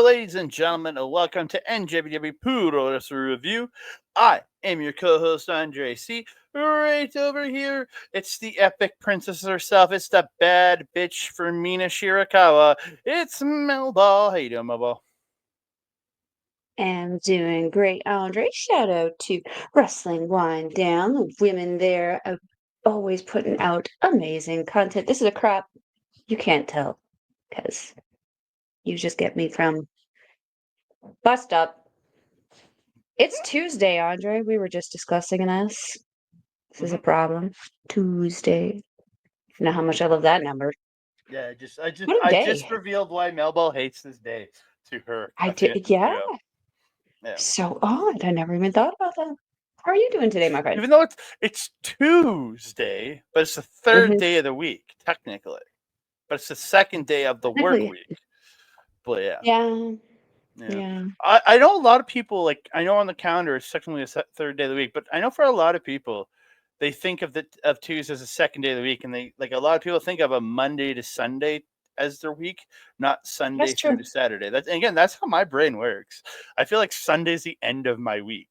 ladies and gentlemen, and welcome to NJPW Puroresu Review. I am your co-host, Andre C. Right over here, it's the epic princess herself. It's the bad bitch for Mina Shirakawa. It's Melball. How you doing, Melball? I'm doing great, Andre. Shout out to Wrestling Wind Down. The women there are always putting out amazing content. This is a crap you can't tell because you just get me from bust up. It's Tuesday, Andre. We were just discussing this. This is a problem. Tuesday. You know how much I love that number. Yeah, What a I day. just revealed why Melball hates this day to her. I did, yeah. So odd. I never even thought about that. How are you doing today, my friend? Even though it's Tuesday, but it's the third day of the week, technically. But it's the second day of the work week. But yeah. I know a lot of people, like, I know on the calendar it's technically the third day of the week, but I know for a lot of people, they think of Tuesday as the second day of the week, and they, like, a lot of people think of a Monday to Sunday as their week, not Sunday through to Saturday. That's how my brain works. I feel like Sunday's the end of my week,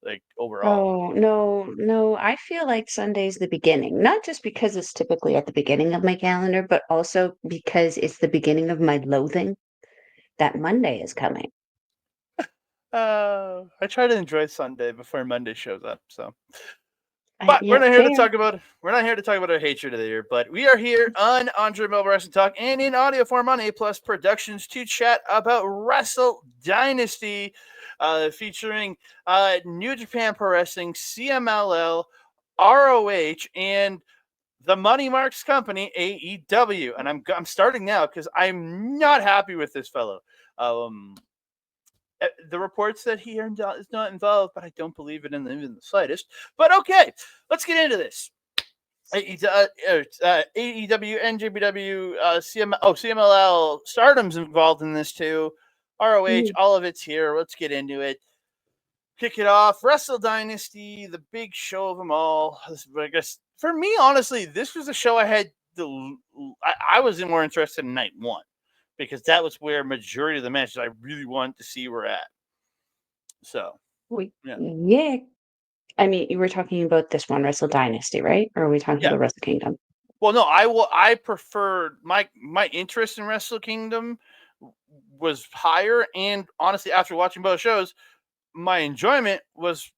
like, overall. Oh, no. I feel like Sunday's the beginning, not just because it's typically at the beginning of my calendar, but also because it's the beginning of my loathing that Monday is coming. I try to enjoy Sunday before Monday shows up, so. But we're not here to talk about our hatred of the year, but we are here on Andre Melball Wrestling Talk and in audio form on A Plus Productions to chat about Wrestle Dynasty, featuring New Japan Pro Wrestling, CMLL, ROH, and the Money Marks Company, AEW. And I'm starting now because I'm not happy with this fellow. The reports that he is not involved, but I don't believe it in the slightest. But okay, let's get into this. AEW, NJPW, CMLL, Stardom's involved in this too. ROH, all of it's here. Let's get into it. Kick it off. Wrestle Dynasty, the big show of them all. I guess for me, honestly, this was a show I was more interested in night one, because that was where majority of the matches I really wanted to see were at. So, yeah. I mean, you were talking about this one, Wrestle Dynasty, right? Or are we talking about Wrestle Kingdom? Well, no, I preferred my interest in Wrestle Kingdom was higher, and honestly, after watching both shows, I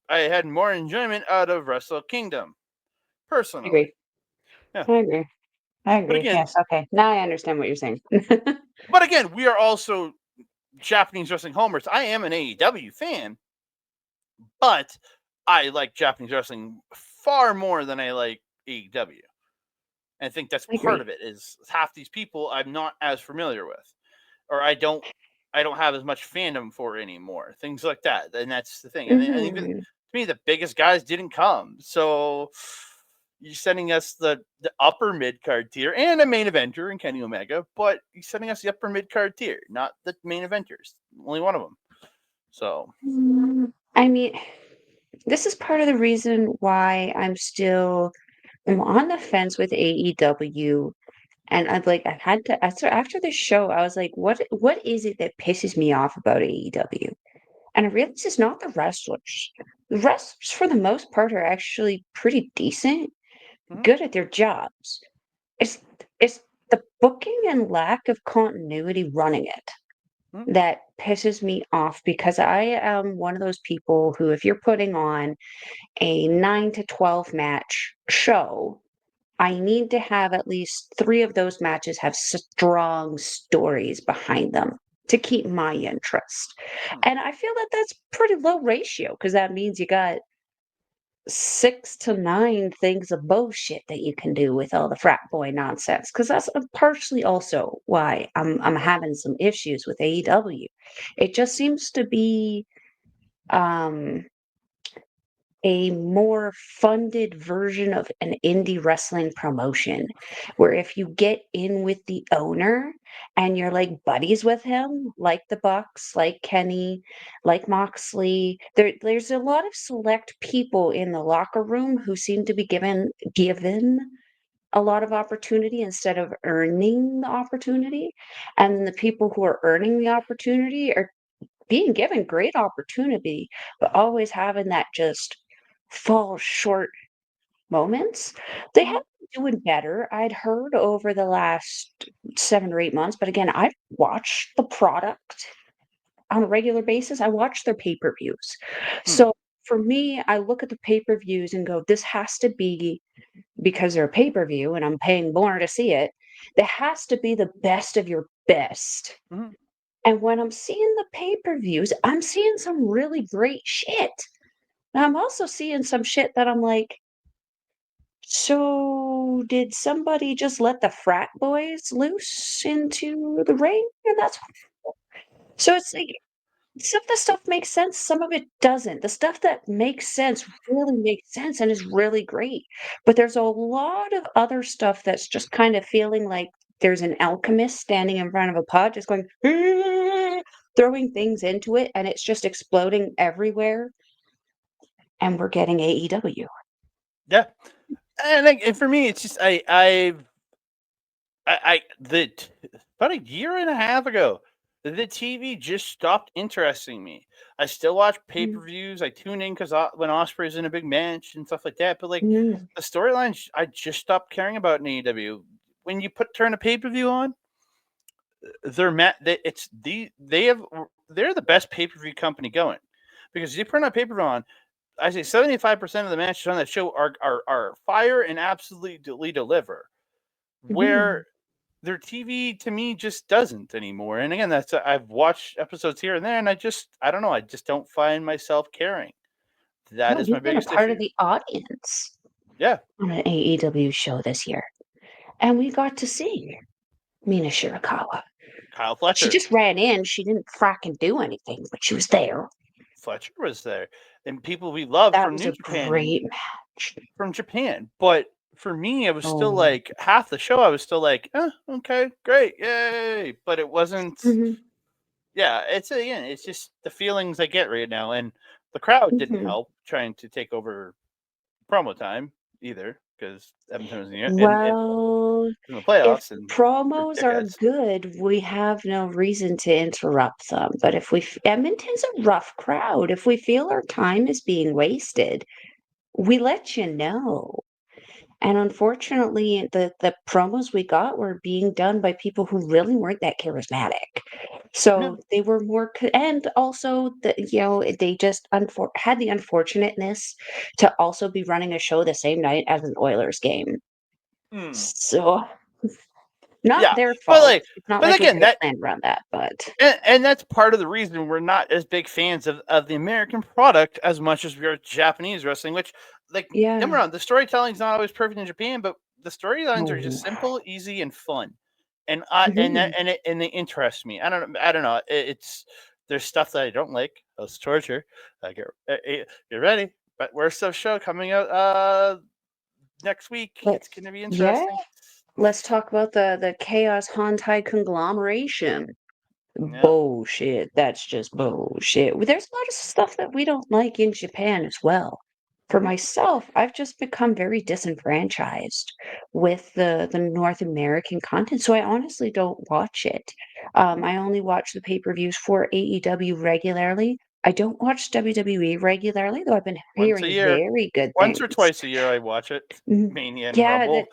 had more enjoyment out of Wrestle Kingdom, personally. I agree. Again, yes, okay. Now I understand what you're saying. But again, we are also Japanese wrestling homers. I am an AEW fan, but I like Japanese wrestling far more than I like AEW. And I think that's part of it, is half these people I'm not as familiar with, or I don't have as much fandom for anymore. Things like that. And that's the thing. And even to me, the biggest guys didn't come. So you're sending us the upper mid-card tier and a main eventer in Kenny Omega, but you're sending us the upper mid-card tier, not the main eventers. Only one of them. So. I mean, this is part of the reason why I'm on the fence with AEW. And I've had to, after this show, I was like, what is it that pisses me off about AEW? And I realized it's not the wrestlers. The wrestlers, for the most part, are actually pretty decent, good at their jobs. It's the booking and lack of continuity running it that pisses me off, because I am one of those people who, if you're putting on a 9 to 12 match show, I need to have at least 3 of those matches have strong stories behind them to keep my interest. And I feel that that's pretty low ratio, because that means you got 6 to 9 things of bullshit that you can do with all the frat boy nonsense. Because that's partially also why I'm having some issues with AEW. It just seems to be a more funded version of an indie wrestling promotion, where if you get in with the owner and you're like buddies with him, like the Bucks, like Kenny, like Moxley, there's a lot of select people in the locker room who seem to be given a lot of opportunity instead of earning the opportunity. And the people who are earning the opportunity are being given great opportunity, but always having that just fall short moments. They have been doing better. I'd heard over the last 7 or 8 months, but again, I've watched the product on a regular basis. I watch their pay-per-views. Hmm. So for me, I look at the pay-per-views and go, this has to be because they're a pay-per-view and I'm paying more to see it. That has to be the best of your best. Mhm. And when I'm seeing the pay-per-views, I'm seeing some really great shit. And I'm also seeing some shit that I'm like, so did somebody just let the frat boys loose into the ring? And that's so it's like some of the stuff makes sense, some of it doesn't. The stuff that makes sense really makes sense and is really great. But there's a lot of other stuff that's just kind of feeling like there's an alchemist standing in front of a pot, just going, throwing things into it, and it's just exploding everywhere. And we're getting AEW. Yeah, and for me, it's just about a year and a half ago, the TV just stopped interesting me. I still watch pay per views. I tune in because when Osprey's in a big match and stuff like that. But like Mm, the storylines, I just stopped caring about in AEW. When you turn a pay per view on, they're the best pay per view company going because you put on a pay per view on. I say 75% of the matches on that show are fire and absolutely deliver. mhm. Where their TV to me just doesn't anymore. And again, I've watched episodes here and there, and I don't know, I just don't find myself caring. That No, is my you've been a biggest part of issue. the audience Yeah, on an AEW show this year, and we got to see Mina Shirakawa. Kyle She Fletcher. just ran in, she didn't fracking do anything, but she was there. Fletcher was there, and people we love That from was New a Japan and great match. from Japan. But for me, I was still Oh. like half the show. I was still like, okay, great, yay! But it wasn't. Mhm, Yeah, it's just the feelings I get right now, and the crowd didn't mhm. help trying to take over promo time either because Edmonton was in Well, the if playoffs the and they're promos are dickheads. good, we have no reason to interrupt them, but if we f Edmonton's a rough crowd. If we feel our time is being wasted, we let you know. And unfortunately, the promos we got were being done by people who really weren't that charismatic. Yeah. So they were more, and also they just had the unfortunateness to also be running a show the same night as an Oilers game. Mm. So not Yeah, their but fault. It's not like we again, could have planned around that, but and that's part of the reason we're not as big fans of the American product as much as we are Japanese wrestling. Which, like, don't get me yeah. wrong, the storytelling's not always perfect in Japan, but the storylines are No. just simple, easy, and fun, Mhm. and they interest me. I don't know. It's there's stuff that I don't like. It's torture. Get ready, but we're still show coming out next week. It's Let's gonna be yeah, interesting. let's talk about the Chaos Hantai conglomeration. Yeah. Bullshit. That's just bullshit. There's a lot of stuff that we don't like in Japan as well. For Mhm. myself, I've just become very disenfranchised with the North American content, so I honestly don't watch it. I only watch the pay-per-views for AEW regularly. I don't watch WWE regularly, though I've been Once a hearing year, very good once or things. twice a year, I watch it. Mhm. Mania and Yeah, Rumble.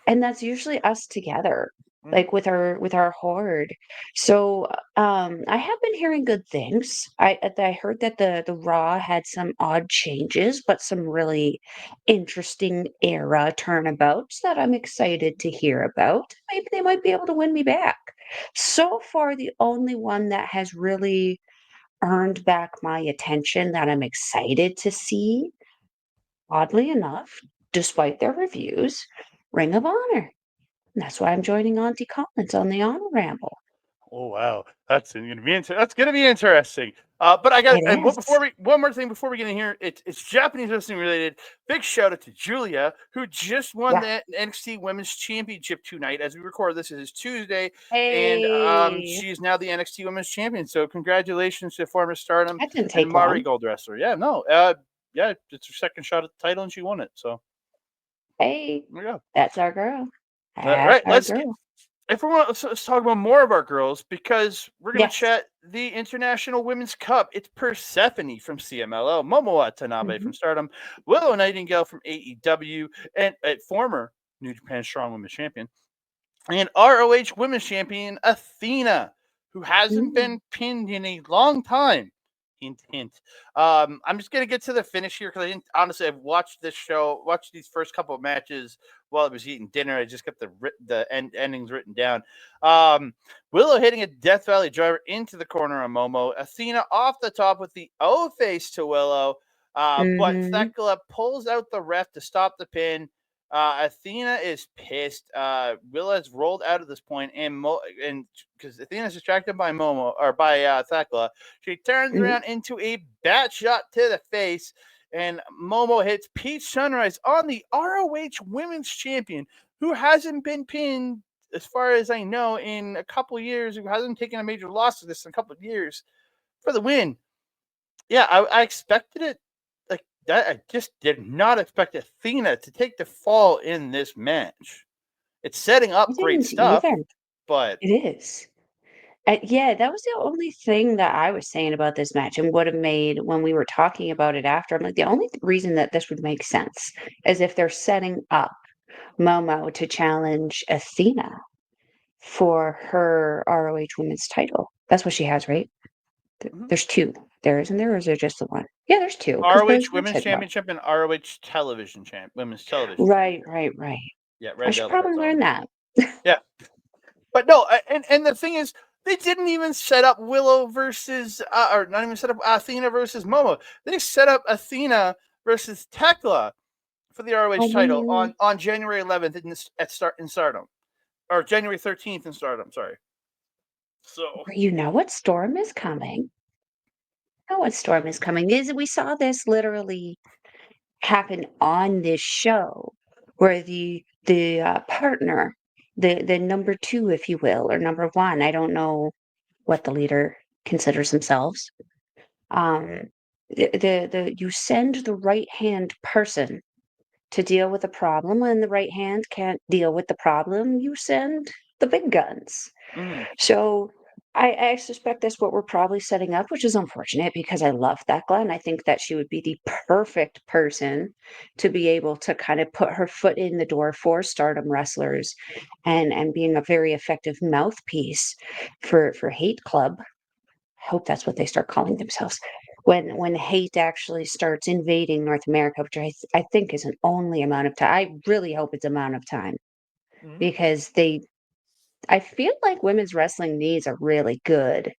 that's usually us together, Mm. like, with our horde. So, I have been hearing good things. I heard that the Raw had some odd changes, but some really interesting era turnabouts that I'm excited to hear about. Maybe they might be able to win me back. So far, the only one that has really earned back my attention that I'm excited to see, oddly enough, despite their reviews, Ring of Honor. That's why I'm joining Auntie Collins on the Honor Ramble. Oh wow, that's gonna be interesting. But I got It and is. one more thing before we get in here, it's Japanese wrestling related. Big shout out to Julia who just won Yeah. the NXT Women's Championship tonight. As we record this, it is Tuesday, and Hey, she's now the NXT Women's Champion. So congratulations to former Stardom that didn't and take Mari long. Gold wrestler. Yeah, no, yeah, it's her second shot at the title and she won it. So Hey, There we go. that's our girl. Right. That's our girl. If we want, let's talk about more of our girls, because we're going to Yes. chat the International Women's Cup. It's Persephone from CMLL, Momo Watanabe Mhm. from Stardom, Willow Nightingale from AEW, and former New Japan Strong Women's Champion, and ROH Women's Champion Athena, who hasn't Mm. been pinned in a long time. Hint, hint. I'm just gonna get to the finish here because I didn't honestly. I've watched this show, watched these first couple of matches while I was eating dinner. I just got the endings written down. Willow hitting a Death Valley driver into the corner of Momo. Athena off the top with the O face to Willow, but Mhm. Thekla pulls out the ref to stop the pin. Athena is pissed. Willow has rolled out at this point, and because Athena's distracted by Momo or by Thekla, she turns Mhm. around into a bat shot to the face, and Momo hits Peach Sunrise on the ROH Women's Champion, who hasn't been pinned, as far as I know, in a couple of years, who hasn't taken a major loss to this in a couple of years, for the win. Yeah, I expected it like that. I just did not expect Athena to take the fall in this match. It's setting I up great didn't stuff, either. but It is. Yeah, that was the only thing that I was saying about this match and would have made when we were talking about it after. I'm like, the only reason that this would make sense is if they're setting up Momo to challenge Athena for her ROH Women's title. That's what she has, right? mhm. There's two. There isn't there, or is there just the one? Yeah, there's two because ROH Brazilian Women's said one. Championship and ROH Women's Television Right, Championship. right, right. Yeah, I Red should Velvet probably has on. learn that. Yeah, but no, and the thing is, they didn't even set up Willow versus, or not even set up Athena versus Momo. They set up Athena versus Thekla for the ROH I title mean, on January 11th in Stardom, or January 13th in Stardom. Sorry. So, you know what storm is coming. You know what storm is coming. Is we saw this literally happen on this show where the partner, the number two, if you will, or number one, I don't know what the leader considers themselves. Um, the you send the right hand person to deal with a problem, and the right hand can't deal with the problem. You send the big guns. mm, So I suspect that's what we're probably setting up, which is unfortunate because I love Thekla and I think that she would be the perfect person to be able to kind of put her foot in the door for Stardom wrestlers and being a very effective mouthpiece for Hate Club. I hope that's what they start calling themselves. When hate actually starts invading North America, which I think is an only amount of time. I really hope it's amount of time mm. because I feel like women's wrestling needs a really good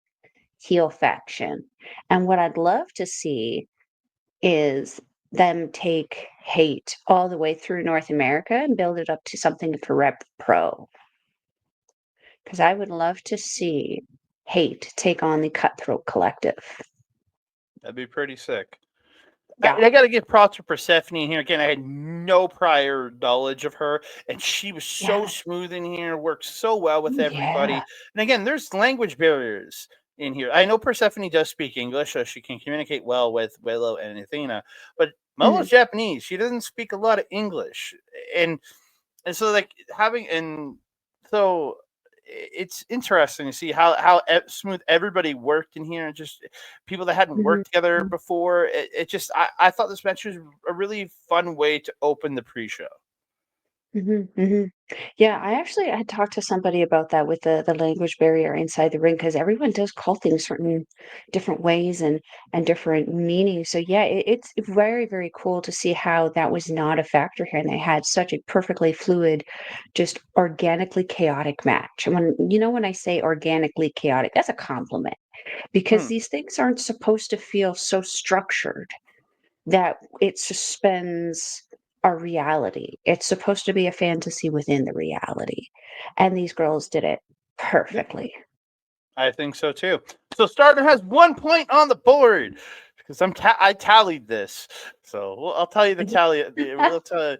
heel faction. And what I'd love to see is them take hate all the way through North America and build it up to something for Rep Pro. Because I would love to see hate take on the Cutthroat Collective. That'd be pretty sick. Yeah. I got to give props to Persephone here. Again, I had no prior knowledge of her, and she was so Yeah. smooth in here, worked so well with Yeah. everybody. And again, there's language barriers in here. I know Persephone does speak English, so she can communicate well with Willow and Athena, but Mhm. Momo's Japanese. She doesn't speak a lot of English. And and so like having and so it's interesting to see how smooth everybody worked in here, and just people that hadn't Mhm. worked together before. It just I thought this match was a really fun way to open the pre-show. Mhm, mhm. Yeah, I actually had talked to somebody about that with the language barrier inside the ring because everyone does call things certain different ways and different meanings. So yeah, it's very, very cool to see how that was not a factor here, and they had such a perfectly fluid, just organically chaotic match. And when I say organically chaotic, that's a compliment because Hmm. these things aren't supposed to feel so structured that it suspends our reality. It's supposed to be a fantasy within the reality. And these girls did it Yeah, perfectly. I think so too. So Starter has 1 point on the board because I tallied this. So I'll tell you the tally. We'll tell.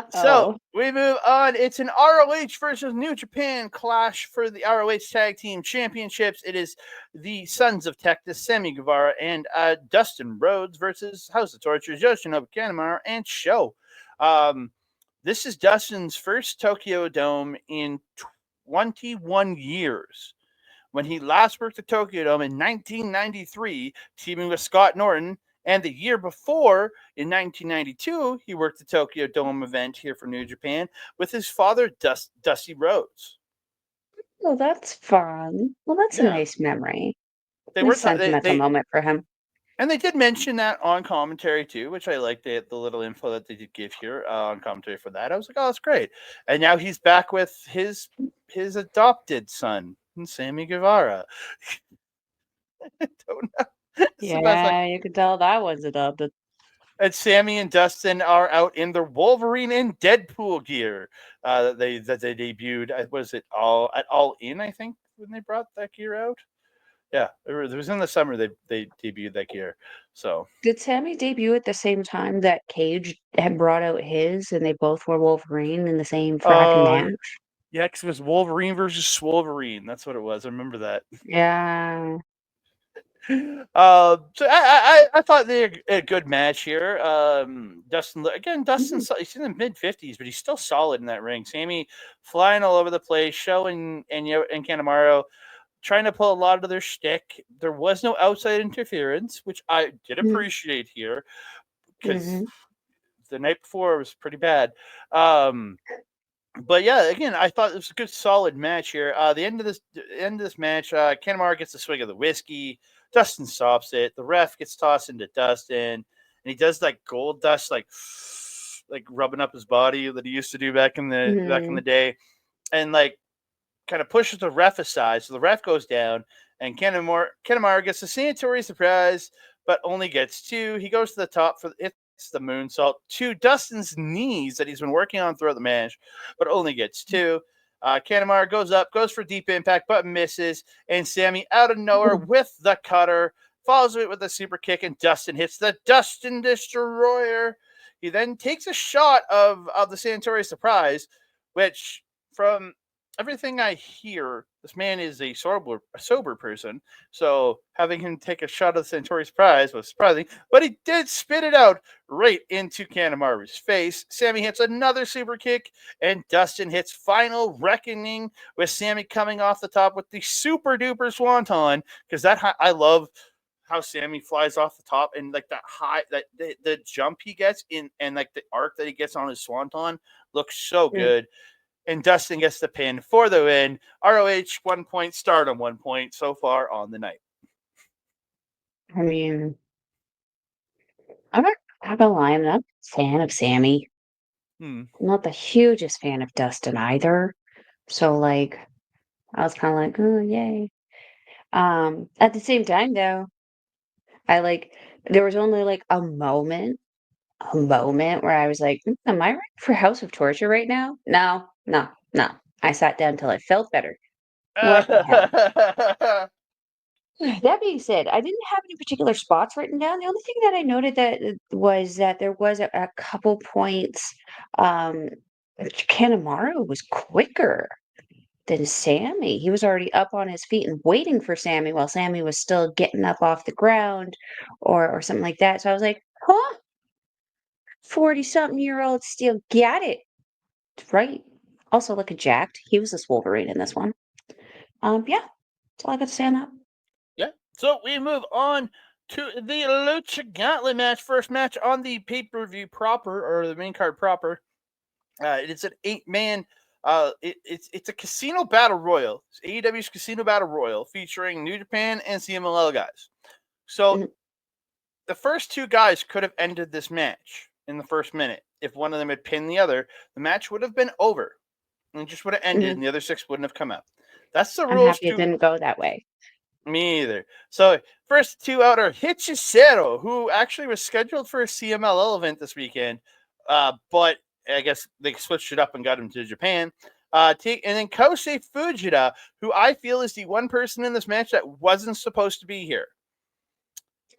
So Uh-oh. we move on. It's an ROH versus New Japan clash for the ROH Tag Team Championships. It is the Sons of Tech, Sammy Guevara and Dustin Rhodes versus House of Torture, Yoshinobu Kanemaru, and Show. Um, This is Dustin's first Tokyo Dome in 21 years. When he last worked the Tokyo Dome in 1993, teaming with Scott Norton, and the year before, in 1992, he worked the Tokyo Dome event here for New Japan with his father, Dusty Rhodes. Oh, that's fun. Well, that's a Yeah, nice memory. they were Nice sentimental moment for him. and they did mention that on commentary too, which I liked the little info that they did give here on commentary for that. I was like, oh, that's great. And now he's back with his adopted son, Sammy Guevara. I don't know. Yeah, you can tell that one's adopted. And Sammy and Dustin are out in their Wolverine and Deadpool gear that they debuted. Was it All In? I think when they brought that gear out. Yeah, it was in the summer they debuted that gear. So Did Sammy debut at the same time that Cage had brought out his, and they both were Wolverine in the same fracking match? yeah, because it was Wolverine versus Wolverine. That's what it was. I remember that. Yeah. So I thought they had a good match here. Dustin's he's in the mid 50s, but he's still solid in that ring. Sammy flying all over the place, showing and Kanemaru trying to pull a lot of their shtick. There was no outside interference, which I did appreciate here because the night before was pretty bad. But yeah, again, I thought it was a good, solid match here. The end of this match, Kanemaru gets a swig of the whiskey. Dustin stops it. The ref gets tossed into Dustin, and he does like gold dust, like rubbing up his body that he used to do back in the day, and like kind of pushes the ref aside. So the ref goes down, and Kanemaru gets a sanitary surprise, but only gets two. He goes to the top for it's the moonsault to Dustin's knees that he's been working on throughout the match, but only gets two. Kanemaru goes for deep impact, but misses. And Sammy, out of nowhere with the cutter, follows it with a super kick, and Dustin hits the Dustin Destroyer. He then takes a shot of the sanitary surprise, which, from everything I hear, this man is a sober person. So having him take a shot of the Centauri surprise was surprising, but he did spit it out right into Kanemaru's face. Sammy hits another super kick, and Dustin hits Final Reckoning with Sammy coming off the top with the super duper swanton, because I love how Sammy flies off the top, and like that high, that the jump he gets in, and like the arc that he gets on his swanton looks so good. And Dustin gets the pin for the win. ROH 1 point, Stardom 1 point so far on the night. I mean, I'm not gonna lie, I'm not a fan of Sammy. I'm not the hugest fan of Dustin either. So like, I was kind of like, oh yay. At the same time though, there was only like a moment where I was like, am I ready for House of Torture right now? No. I sat down until I felt better. What the hell? That being said, I didn't have any particular spots written down. The only thing that I noted was that there was a couple points. Kanemaru was quicker than Sammy. He was already up on his feet and waiting for Sammy while Sammy was still getting up off the ground or something like that. So I was like, huh? 40-something-year-old still got it. Right. Also looking jacked. He was this Wolverine in this one. Yeah. That's all I got to say on that. Yeah. So we move on to the Lucha Gauntlet match. First match on the pay-per-view proper, or the main card proper. It's an 8-man. It's a casino battle royal. It's AEW's Casino Battle Royal featuring New Japan and CMLL guys. So the first two guys could have ended this match in the first minute. If one of them had pinned the other, the match would have been over. And it just would have ended, and the other 6 wouldn't have come out. That's the rules. I'm happy it didn't go that way. Me either. So first two out are Hichisero, who actually was scheduled for a CMLL event this weekend, but I guess they switched it up and got him to Japan. And then Kosei Fujita, who I feel is the one person in this match that wasn't supposed to be here.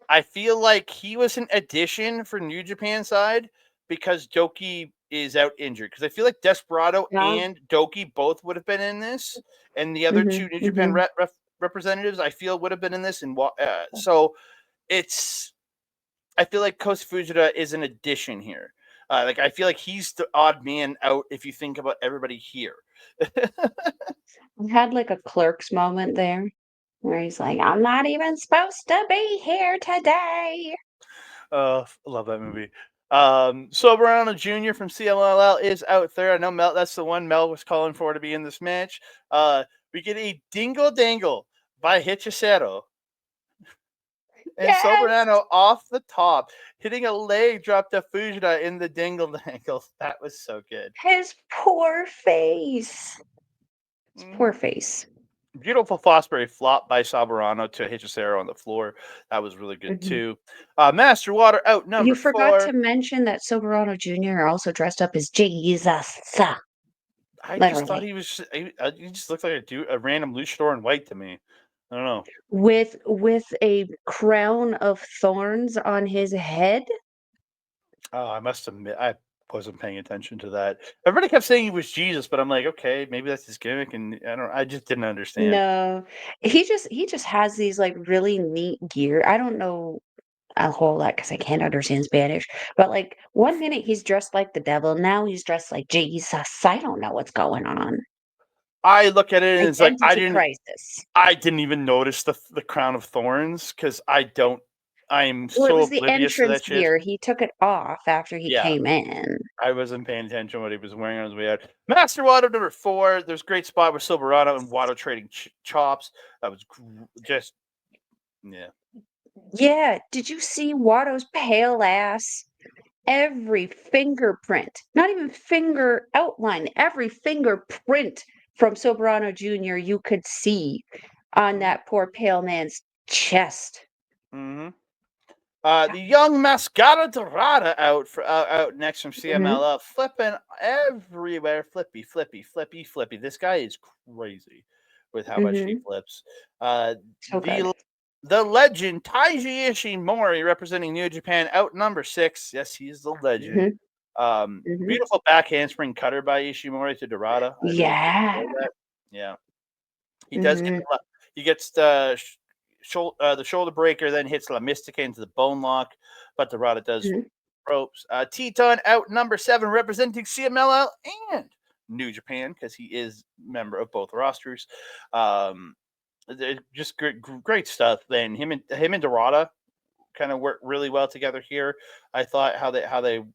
I feel like he was an addition for New Japan side because Doki is out injured. Because I feel like Desperado and Doki both would have been in this, and the other two New Japan representatives I feel would have been in this. And so I feel like Kosei Fujita is an addition here. Like I feel like he's the odd man out if you think about everybody here. I had like a Clerks moment there where he's like, I'm not even supposed to be here today. I love that movie. Soberano Jr. from CMLL is out there. I know Mel. That's the one Mel was calling for to be in this match. We get a dingle dangle by Hechicero. And Yes, Soberano off the top, hitting a leg drop to Fujita in the dingle dangle. That was so good. his poor face. His poor Mhm. face. Beautiful Fosbury flop by Soberano to Hechicero on the floor. That was really good Mhm. too. Master Water out You number forgot 4. to mention that Soberano Jr. also dressed up as Jesus. I just thought Literally. he just looked like a random luchador in white to me. I don't know. With a crown of thorns on his head. Oh, I must admit I wasn't paying attention to that. Everybody kept saying he was Jesus, but I'm like, okay, maybe that's his gimmick, and I just didn't understand. No. He just has these, like, really neat gear. I don't know a whole lot because I can't understand Spanish, but, like, one minute he's dressed like the devil, now he's dressed like Jesus. I don't know what's going on. I look at it and it's like Identity crisis. I didn't even notice the crown of thorns because I'm Well, it so was the oblivious to entrance that shit. gear. He took it off after he Yeah, came in. I wasn't paying attention to what he was wearing on his way out. Master Wato number 4. There's a great spot with Silverado and Wato trading chops. That was just yeah. Yeah, did you see Watto's pale ass? Every fingerprint, not even finger outline, every fingerprint from Soberano Jr. you could see on Mm-hmm. that poor pale man's chest. Mm-hmm. The young Mascara Dorada out next from Mhm, CMLL, flipping everywhere, flippy. This guy is crazy with how much he mhm, flips. Uh, so good. the legend Taiji Ishimori representing New Japan out number 6. Yes, he's the legend. Mhm, mhm. Beautiful back handspring cutter by Ishimori to Dorada. I really did Yeah, enjoy that. Yeah, he does get mhm, he gets the shoulder breaker, then hits La Mystica into the bone lock, but Dorada does mhm, ropes. Teton out number 7, representing CMLL and New Japan because he is member of both rosters. Um, just great stuff. Then him and Dorada kind of work really well together here. I thought how they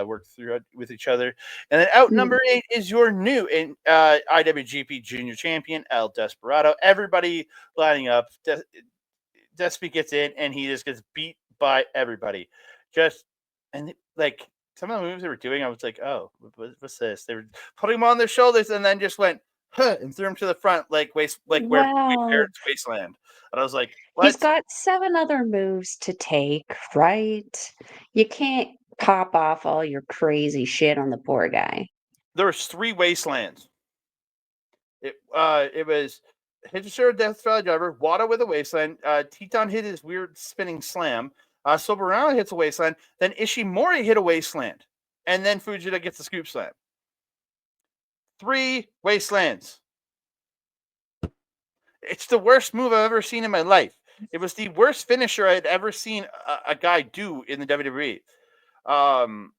work through it with each other. And then out mhm. number 8 is your new IWGP Junior Champion El Desperado. Everybody lining up. Despy gets in and he just gets beat by everybody. Just and like some of the moves they were doing, I was like, oh, what's this? They were putting him on their shoulders and then just went huh, and threw him to the front like where Well, Barrett's wasteland. And I was like, he's what? got 7 other moves to take, right? You can't pop off all your crazy shit on the poor guy. There was 3 wastelands. It was Hitsura Death Valley Driver, Wada with a wasteland, Teton hit his weird spinning slam, Soberano hits a wasteland, then Ishimori hit a wasteland, and then Fujita gets the scoop slam. 3 wastelands. It's the worst move I've ever seen in my life. It was the worst finisher I'd ever seen a guy do in the WWE.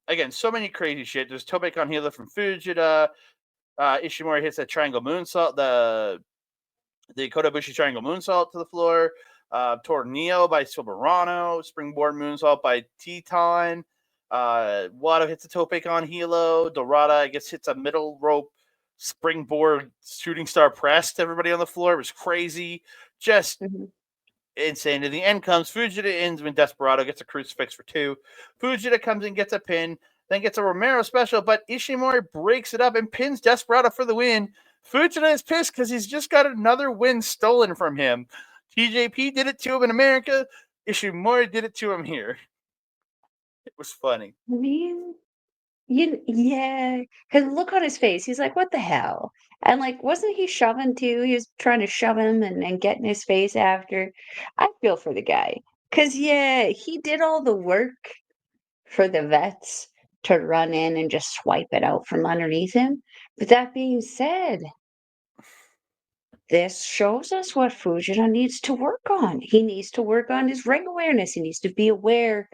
Again, so many crazy shit. There's Tobe on Hila from Fujita. Ishimori hits that triangle moonsault, the Kodabushi triangle moonsault to the floor. Tornillo by Soberano. Springboard moonsault by Teton. Wado hits a tope on Hilo. Dorada hits a middle rope springboard shooting star press to everybody on the floor. It was crazy. Just Mhm. insane. To the end comes Fujita ends when Desperado gets a crucifix for 2. Fujita comes in, gets a pin, then gets a Romero special, but Ishimori breaks it up and pins Desperado for the win. Fujita is pissed because he's just got another win stolen from him. TJP did it to him in America. Ishimori did it to him here. It was funny. I mean, yeah, because look on his face. He's like, "What the hell?" And like, wasn't he shoving too? He was trying to shove him and get in his face after. I feel for the guy. Because yeah, he did all the work for the vets to run in and just swipe it out from underneath him. But that being said, this shows us what Fujita needs to work on. He needs to work on his ring awareness. He needs to be aware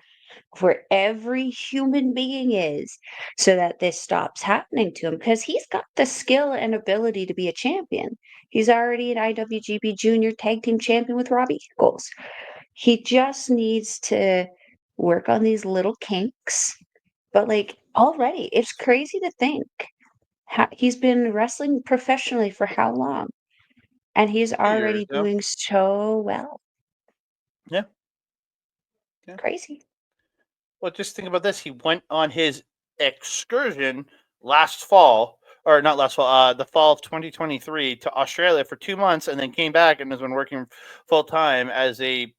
where every human being is so that this stops happening to him because he's got the skill and ability to be a champion. He's already an IWGP Junior Tag Team Champion with Robbie Eagles. He just needs to work on these little kinks. But like already, it's crazy to think he's been wrestling professionally for how long? And he's A year or already so. doing so well. Yeah. Crazy. Well, just think about this. He went on his excursion last fall, or not last fall, the fall of 2023 to Australia for 2 months, and then came back and has been working full time as a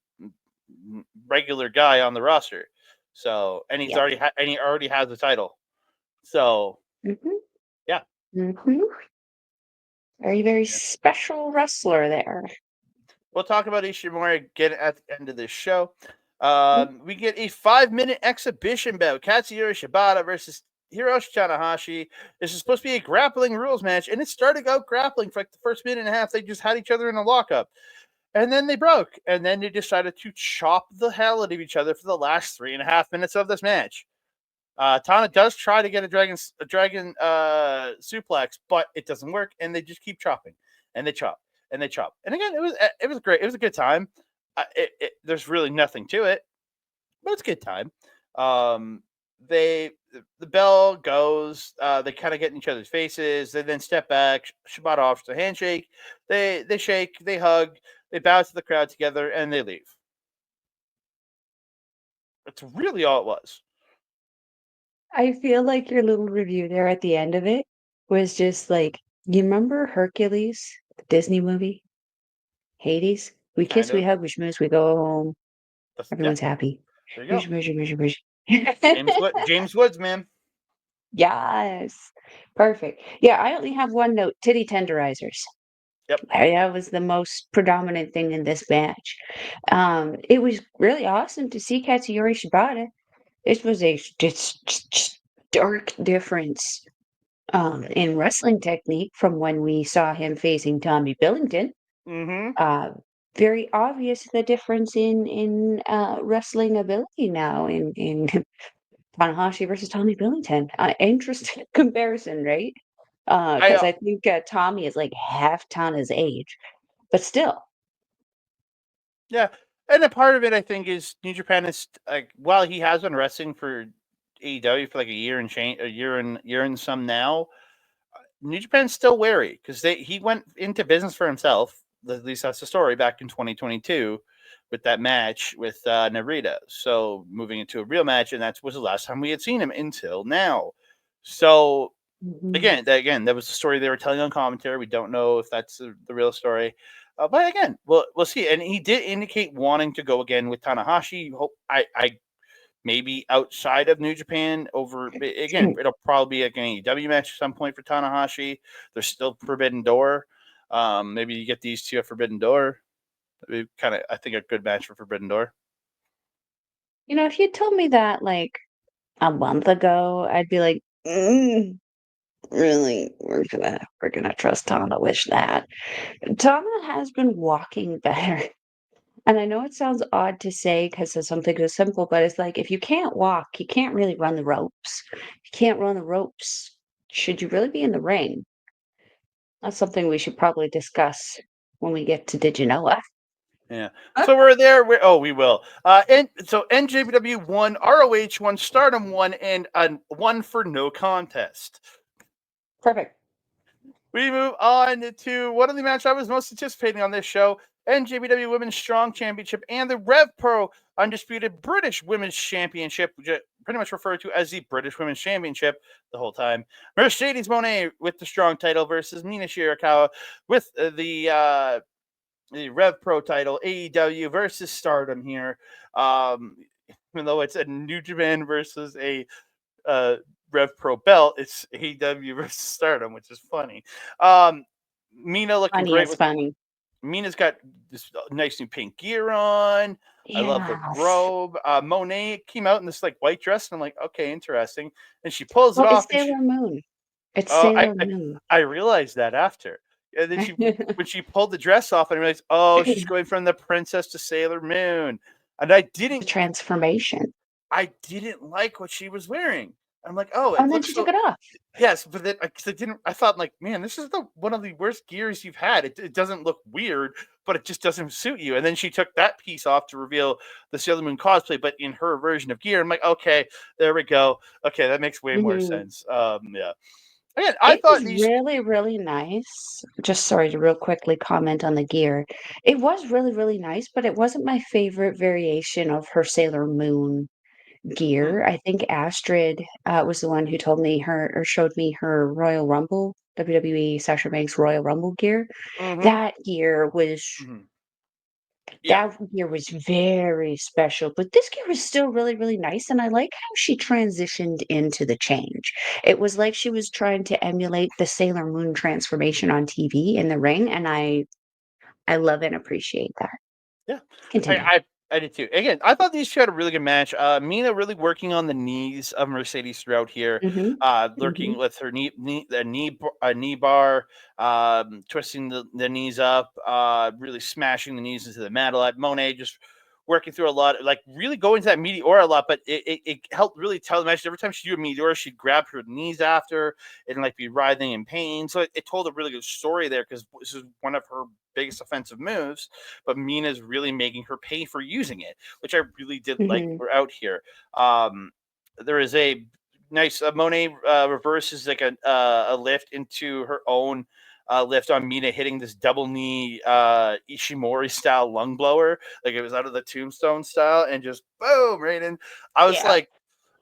regular guy on the roster. So, and he's Yep. he already has the title. So, yeah. Very, very special wrestler there. We'll talk about Ishimori again at the end of this show. We get a 5-minute exhibition bout. Katsuyori Shibata versus Hiroshi Tanahashi. This is supposed to be a grappling rules match, and it started out grappling for like the first minute and a half. They just had each other in a lockup. And then they broke. And then they decided to chop the hell out of each other for the last 3.5 minutes of this match. Tana does try to get a dragon suplex, but it doesn't work, and they just keep chopping. And they chop. And they chop. And again, it was great. It was a good time. There's really nothing to it, but it's a good time. The bell goes. They kind of get in each other's faces. They then step back. Shibata offers a handshake. They shake. They hug. They bow to the crowd together, and they leave. That's really all it was. I feel like your little review there at the end of it was just like, you remember Hercules, the Disney movie? Hades? We kiss, we hug, we schmooze, we go home. Everyone's happy. There you go. James Woods, man. Yes. Perfect. Yeah, I only have one note, titty tenderizers. Yep. That was the most predominant thing in this match. It was really awesome to see Katsuyori Shibata. It was a just stark difference in wrestling technique from when we saw him facing Tommy Billington. Very obvious the difference in wrestling ability now in Tanahashi versus Tommy Billington. Interesting comparison, right? Because I think Tommy is like half Tana's age, but still. Yeah, and a part of it, I think, is New Japan is like, while he has been wrestling for AEW for like a year and some now, New Japan's still wary because he went into business for himself. At least that's the story back in 2022 with that match with Narita. So moving into a real match, and that was the last time we had seen him until now. So again, that was the story they were telling on commentary. We don't know if that's the real story. But again, we'll see. And he did indicate wanting to go again with Tanahashi. I maybe outside of New Japan again, it'll probably be like an AEW match at some point for Tanahashi. There's still Forbidden Door. Maybe you get these two at Forbidden Door. That'd be kind of, I think, a good match for Forbidden Door. You know, if you told me that like a month ago, I'd be like, really, we're gonna trust Tana with that. Tana has been walking better. And I know it sounds odd to say because of something so simple, but it's like if you can't walk, you can't really run the ropes. You can't run the ropes. Should you really be in the ring? That's something we should probably discuss when we get to Did You Know What? Yeah. So we're there. We will. And so NJPW won, ROH won, Stardom won, and one for no contest. Perfect. We move on to one of the matches I was most anticipating on this show: NJPW Women's Strong Championship and the RevPro Undisputed British Women's Championship, which pretty much referred to as the British Women's Championship the whole time. Mercedes Moné with the strong title versus Mina Shirakawa with the RevPro title. AEW versus Stardom here. Even though it's a New Japan versus a RevPro belt, it's AEW versus Stardom, which is funny. Mina looking great. Funny. Mina's got this nice new pink gear on. Yes. I love the robe. Moné came out in this like white dress, and I'm like, okay, interesting. And she pulls it off. It's Sailor Moon. It's Sailor Moon. I realized that after. And then when she pulled the dress off, I realized, she's going from the princess to Sailor Moon. And I didn't transformation. I didn't like what she was wearing. I'm like, oh, it And then looks she so. took it off. Yes, but then I thought like, man, this is one of the worst gears you've had. It doesn't look weird, but it just doesn't suit you. And then she took that piece off to reveal the Sailor Moon cosplay, but in her version of gear. I'm like, okay, there we go. Okay, that makes way more Mhm. sense. Yeah. Again, I It thought was these. really, really nice. Just sorry to real quickly comment on the gear. It was really, really nice, but it wasn't my favorite variation of her Sailor Moon Mm, gear. I think Astrid was the one who told me her or showed me her Royal Rumble, WWE Sasha Banks Royal Rumble gear. mm-hmm, That gear was mm-hmm. Yeah. that gear was very special, but this gear was still really, really nice, and I like how she transitioned into the change. It was like she was trying to emulate the Sailor Moon transformation on TV in the ring, and I love and appreciate that. Yeah, Continue. I did too. Again, I thought these two had a really good match. Mina really working on the knees of Mercedes throughout here, Mhm. lurking Mhm. with her knee bar, twisting the knees up, really smashing the knees into the mat a lot. Moné just working through a lot, like really going to that Meteora a lot, but it helped really tell the match. Every time she do a Meteora, she'd grab her knees after and like be writhing in pain. So it told a really good story there because this is one of her biggest offensive moves, but Mina's really making her pay for using it, which I really did like Mhm. out here. There is a nice Moné reverses like a lift into her own lift on Mina, hitting this double knee Ishimori style lung blower, like it was out of the Tombstone style, and just boom right in. I was Yeah. like,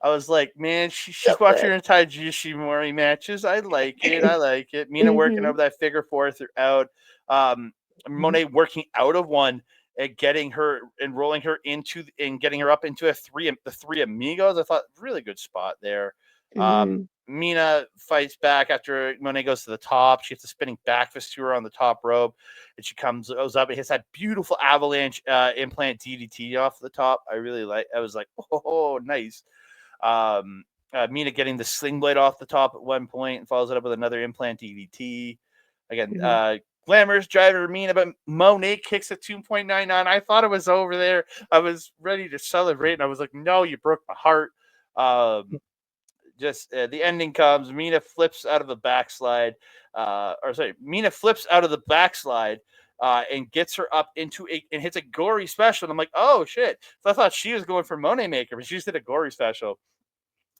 I was like, man, So she's watching good. her entire Ishimori matches. I like it. I like it. Mina working Mhm. over that figure four throughout. Um, Mhm. Moné working out of one and getting her and rolling her into and getting her up into the three amigos. I thought really good spot there. Mhm. Mina fights back after Moné goes to the top. She hits a spinning back fist to her on the top rope, and she goes up and hits that beautiful avalanche implant DDT off the top. I really like. I was like, oh, nice. Um, Mina getting the sling blade off the top at one point and follows it up with another implant DDT. Again, Mhm. glamorous driver Mina, but Moné kicks at 2.99. I thought it was over there. I was ready to celebrate, and I was like, no, you broke my heart. Just the ending comes. Mina flips out of the backslide, Mina flips out of the backslide and gets her up into and hits a gory special. And I'm like, oh shit! So I thought she was going for Moné Maker, but she just did a gory special.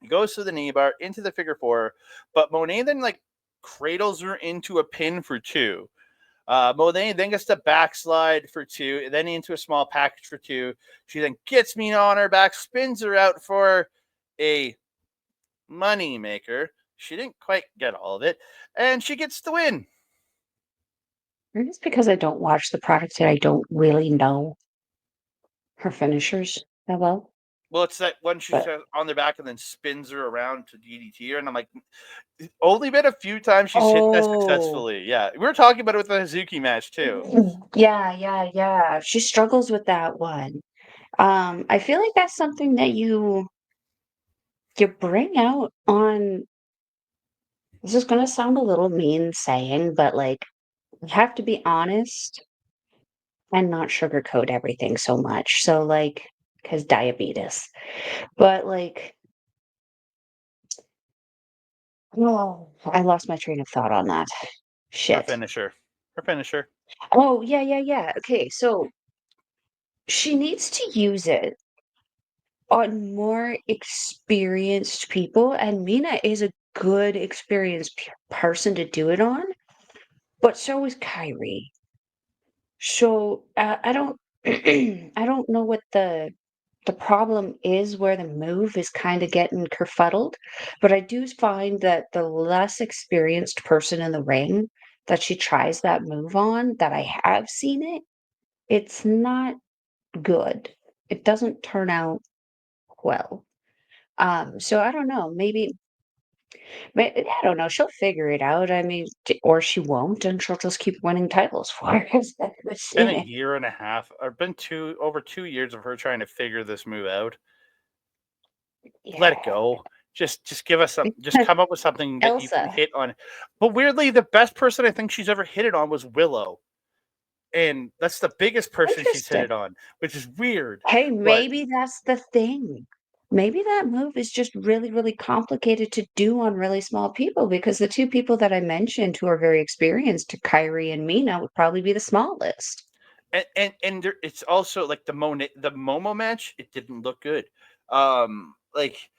Goes to the knee bar into the figure four, but Moné then like cradles her into a pin for two. Moné then gets the backslide for two, and then into a small package for two. She then gets Mina on her back, spins her out for a money maker. She didn't quite get all of it, and she gets the win. Maybe it's because I don't watch the product that I don't really know her finishers that well, Well, it's that one she's but on their back and then spins her around to DDT her, and I'm like, only been a few times she's hit that oh. successfully. Yeah, we were talking about it with the Hazuki match too. Yeah, yeah, yeah. She struggles with that one. I feel like that's something that you bring out on this is gonna sound a little mean saying, but like you have to be honest and not sugarcoat everything so much. So like, because diabetes. But like, oh, I lost my train of thought on that. Her Shit. finisher. Her finisher. Oh, yeah, yeah, yeah. Okay, so she needs to use it on more experienced people, and Mina is a good experienced person to do it on, but so is Kyrie. So I don't, I don't know what the problem is where the move is kind of getting kerfuddled, but I do find that the less experienced person in the ring that she tries that move on, that I have seen it, it's not good. It doesn't turn out well. So I don't know, maybe but I don't know, she'll figure it out. I mean, or she won't, and she'll just keep winning titles for us. Been a year and a half, or been over 2 years of her trying to figure this move out. Let it Yeah. go. Just give us some. Just come up with something that you can Elsa. hit on. But weirdly, the best person I think she's ever hit it on was Willow, and that's the biggest person she's hit Interesting. it on, which is weird. Hey, But maybe that's the thing. maybe that move is just really, really complicated to do on really small people because the two people that I mentioned who are very experienced, Kyrie and Mina, would probably be the smallest. It's also like the Momo match. It didn't look good. Like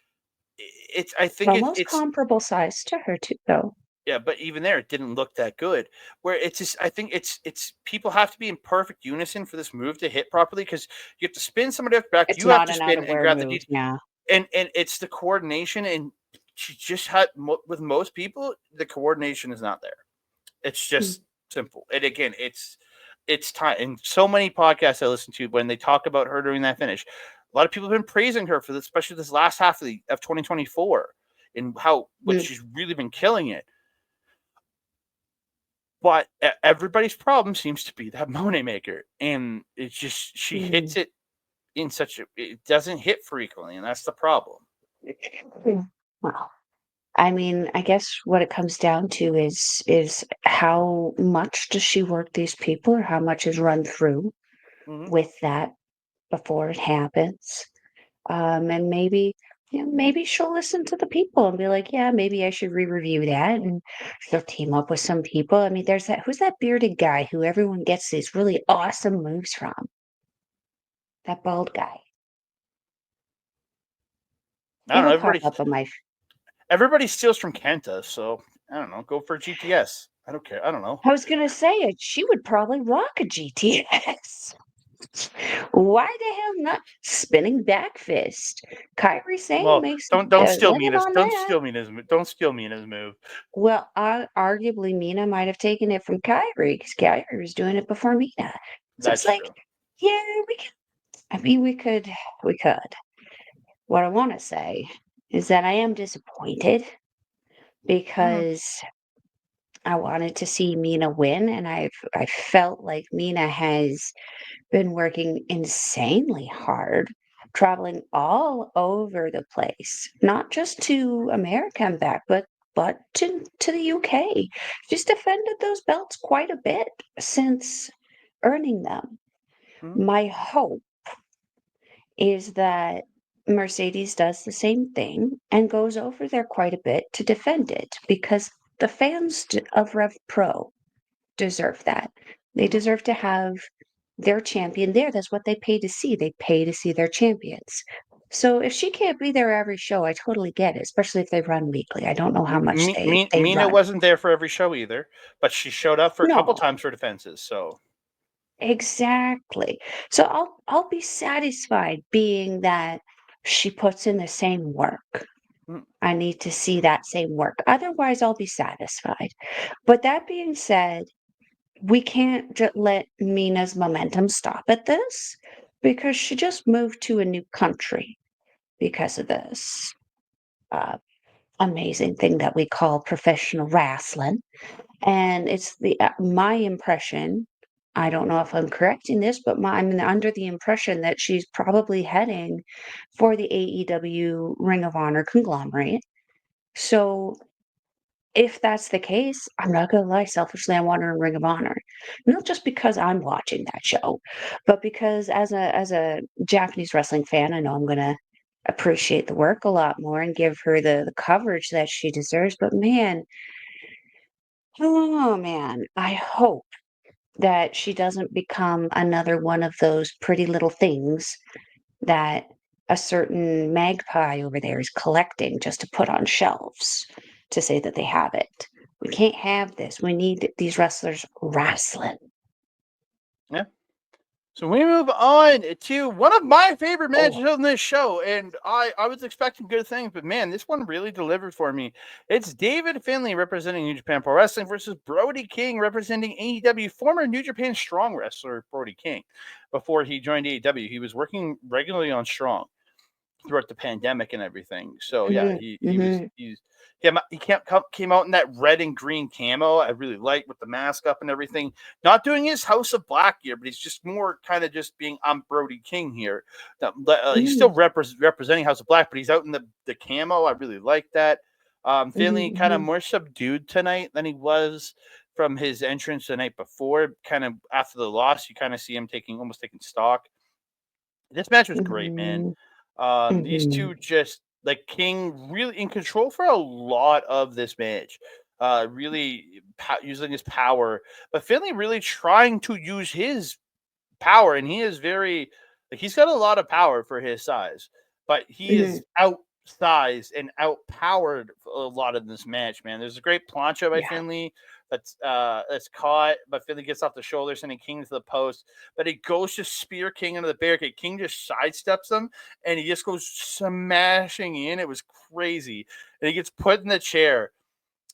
it's I think Almost it's comparable size to her too, though. yeah, but even there, it didn't look that good. Where it's just, I think it's people have to be in perfect unison for this move to hit properly because you have to spin somebody else back, It's you have not to an out spin of and wear grab the move, DT, yeah. and it's the coordination. And she just had with most people, the coordination is not there. It's Mm, just simple. And again, it's time. And so many podcasts I listen to when they talk about her during that finish, a lot of people have been praising her for this, especially this last half of 2024, and what mm, she's really been killing it. But everybody's problem seems to be that Moné maker, and it's just she hits mm. it in such a it doesn't hit frequently, and that's the problem. Well, I mean, I guess what it comes down to is how much does she work these people or how much is run through Mm-hmm. with that before it happens. And maybe she'll listen to the people and be like, yeah, maybe I should re-review that. And she'll team up with some people. I mean, who's that bearded guy who everyone gets these really awesome moves from? That bald guy. I don't know. It'll pop up on my. Everybody steals from Kenta, so I don't know. Go for GTS. I don't care. I don't know. I was gonna say it. She would probably rock a GTS. Why the hell not spinning back fist? Kyrie Sane Well, makes don't a steal living Mina's. on that. Don't steal Mina's move. Well, arguably, Mina might have taken it from Kyrie because Kyrie was doing it before Mina. So it's That's like, true. yeah, we could. I mean, we could. What I want to say is that I am disappointed Mm, because I wanted to see Mina win, and I felt like Mina has been working insanely hard, traveling all over the place, not just to America and back, but to the UK. She's defended those belts quite a bit since earning them. mm, My hope is that Mercedes does the same thing and goes over there quite a bit to defend it because the fans of Rev Pro deserve that. They mm. deserve to have their champion there. That's what they pay to see. They pay to see their champions. So if she can't be there every show, I totally get it, especially if they run weekly. I don't know how much they Mina run. wasn't there for every show either, but she showed up for a couple No, times for defenses. So exactly. So I'll be satisfied being that she puts in the same work. mm, I need to see that same work. Otherwise, I'll be satisfied. But that being said, we can't let Mina's momentum stop at this because she just moved to a new country because of this uh, amazing thing that we call professional wrestling. And it's my impression. I don't know if I'm correct in this, but I'm under the impression that she's probably heading for the AEW Ring of Honor conglomerate. So if that's the case, I'm not gonna lie, selfishly, I want her in Ring of Honor. Not just because I'm watching that show, but because as a Japanese wrestling fan, I know I'm gonna appreciate the work a lot more and give her the coverage that she deserves. But man, oh man, I hope that she doesn't become another one of those pretty little things that a certain magpie over there is collecting just to put on shelves to say that they have it. We can't have this. We need these wrestlers wrestling. yeah. So we move on to one of my favorite Oh, matches on this show, and I was expecting good things, but man, this one really delivered for me. It's David Finlay representing New Japan Pro Wrestling versus Brody King representing AEW. Former New Japan Strong wrestler Brody King. Before he joined AEW, he was working regularly on Strong throughout the pandemic and everything. So yeah, hmm hmm came out in that red and green camo. I really like with the mask up and everything. Not doing his House of Black gear, but he's just more kind of just being I'm Brody King here. He's still representing House of Black, but he's out in the camo. I really like that. Finley kind of hmm more subdued tonight than he was from his entrance the night before. Kind of after the loss, you kind of see him almost taking stock. This match was great, man. hmm These Mhm. two just like King really in control for a lot of this match. Really using his power, but Finley really trying to use his power, and he is very like he's got a lot of power for his size, but he Mhm. is outsized and outpowered a lot in this match. Man, there's a great plancha by Yeah. Finley that's caught, but Finley gets off the shoulder, sending King to the post. But he goes to spear King into the barricade. King just sidesteps him, and he just goes smashing in. It was crazy, and he gets put in the chair.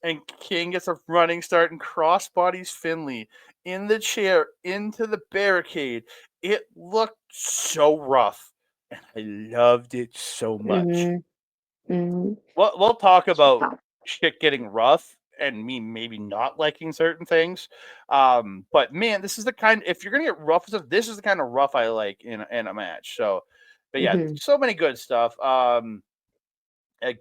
And King gets a running start and crossbodies Finley in the chair into the barricade. It looked so rough, and I loved it so much. Mhm. Mhm. We'll talk about Wow. shit getting rough and me maybe not liking certain things. But man, this is the kind. If you're gonna get rough stuff, this is the kind of rough I like in a match. So, but yeah, Mhm. so many good stuff.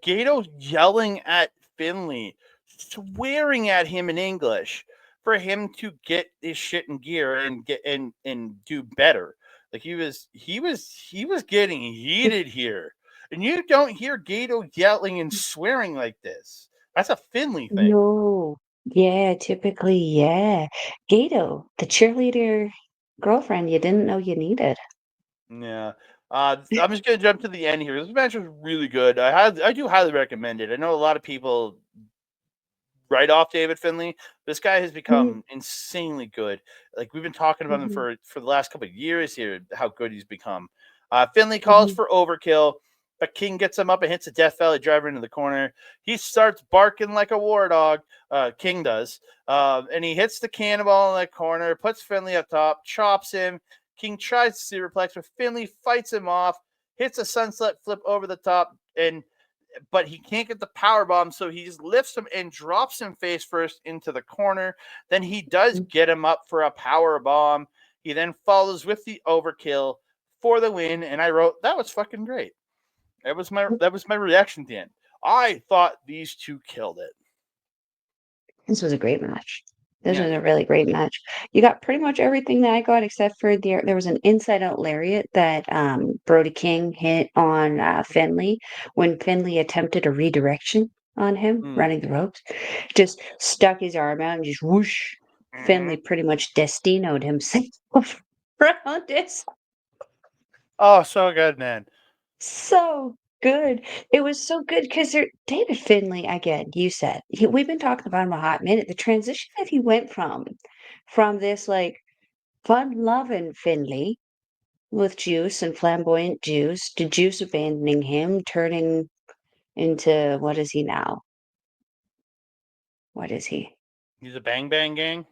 Gato yelling at Finley, swearing at him in English for him to get his shit in gear and get and do better. Like he was getting heated here. And you don't hear Gato yelling and swearing like this. That's a Finley thing. No. Yeah, typically, yeah. Gato, the cheerleader girlfriend you didn't know you needed. Yeah. I'm just gonna jump to the end here. This match was really good. I do highly recommend it. I know a lot of people write off David Finley. This guy has Mhm. become insanely good. Like we've been talking about him Mhm. for the last couple of years here, how good he's become. Finley calls Mhm. for overkill, but King gets him up and hits a Death Valley driver into the corner. He starts barking like a war dog. King does, and he hits the cannonball in the corner, puts Finley up top, chops him. King tries to superplex, but Finley fights him off, hits a sunset flip over the top, but he can't get the power bomb, so he just lifts him and drops him face first into the corner. Then he does get him up for a power bomb. He then follows with the overkill for the win, and I wrote that was fucking great. That was my reaction at the end. I thought these two killed it. This was a great match. This Yeah. was a really great match. You got pretty much everything that I got except for there was an inside out lariat that Brody King hit on Finley when Finley attempted a redirection on him Mm. running the ropes. Just stuck his arm out and just whoosh. Finley Mhm. pretty much destinoed himself around it. Oh, so good, man. So good. It was so good because David Finley, again, you said, we've been talking about him a hot minute. The transition that he went from this like fun-loving Finley with Juice and flamboyant Juice to Juice abandoning him, turning into what is he now? What is he? He's a bang bang gang.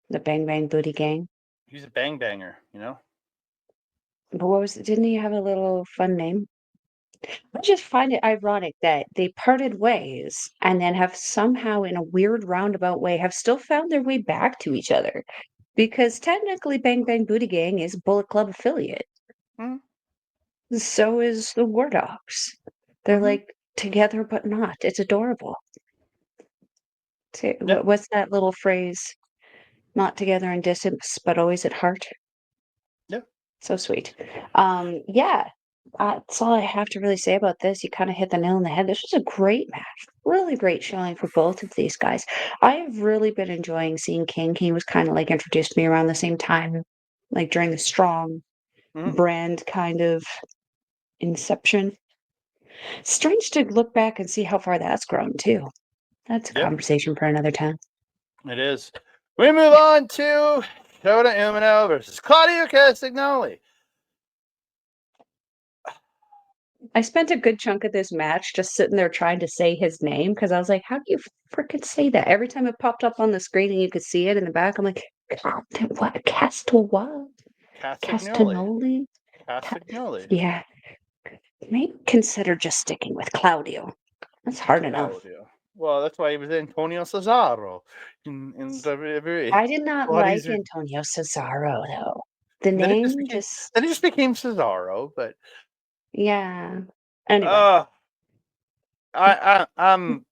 The Bang Bang Booty Gang? He's a bang banger, But what was it? Didn't he have a little fun name? I just find it ironic that they parted ways and then have somehow, in a weird roundabout way, have still found their way back to each other. Because technically, Bang Bang Booty Gang is a Bullet Club affiliate. Mm-hmm. So is the War Dogs. They're Mm-hmm. like together but not. It's adorable. Yeah. What's that little phrase? Not together in distance, but always at heart. Yeah. So sweet. Yeah, that's all I have to really say about this. You kind of hit the nail on the head. This was a great match. Really great showing for both of these guys. I have really been enjoying seeing King. He was kind of like introduced to me around the same time, like during the Strong Mm-hmm. brand kind of inception. Strange to look back and see how far that's grown too. That's a Yeah. conversation for another time. It is. We move on to Shota Umino versus Claudio Castagnoli. I spent a good chunk of this match just sitting there trying to say his name because I was like, how do you freaking say that? Every time it popped up on the screen and you could see it in the back, I'm like, what? Castle what? Castagnoli. Castanoli? Ca- Castagnoli. Yeah, maybe consider just sticking with Claudio. That's hard enough. Claudio. Well, that's why he was Antonio Cesaro in WWE. I did not Well, like Antonio Cesaro though. The then it just name became just, then it just became Cesaro. But yeah. Anyway, uh, I'm.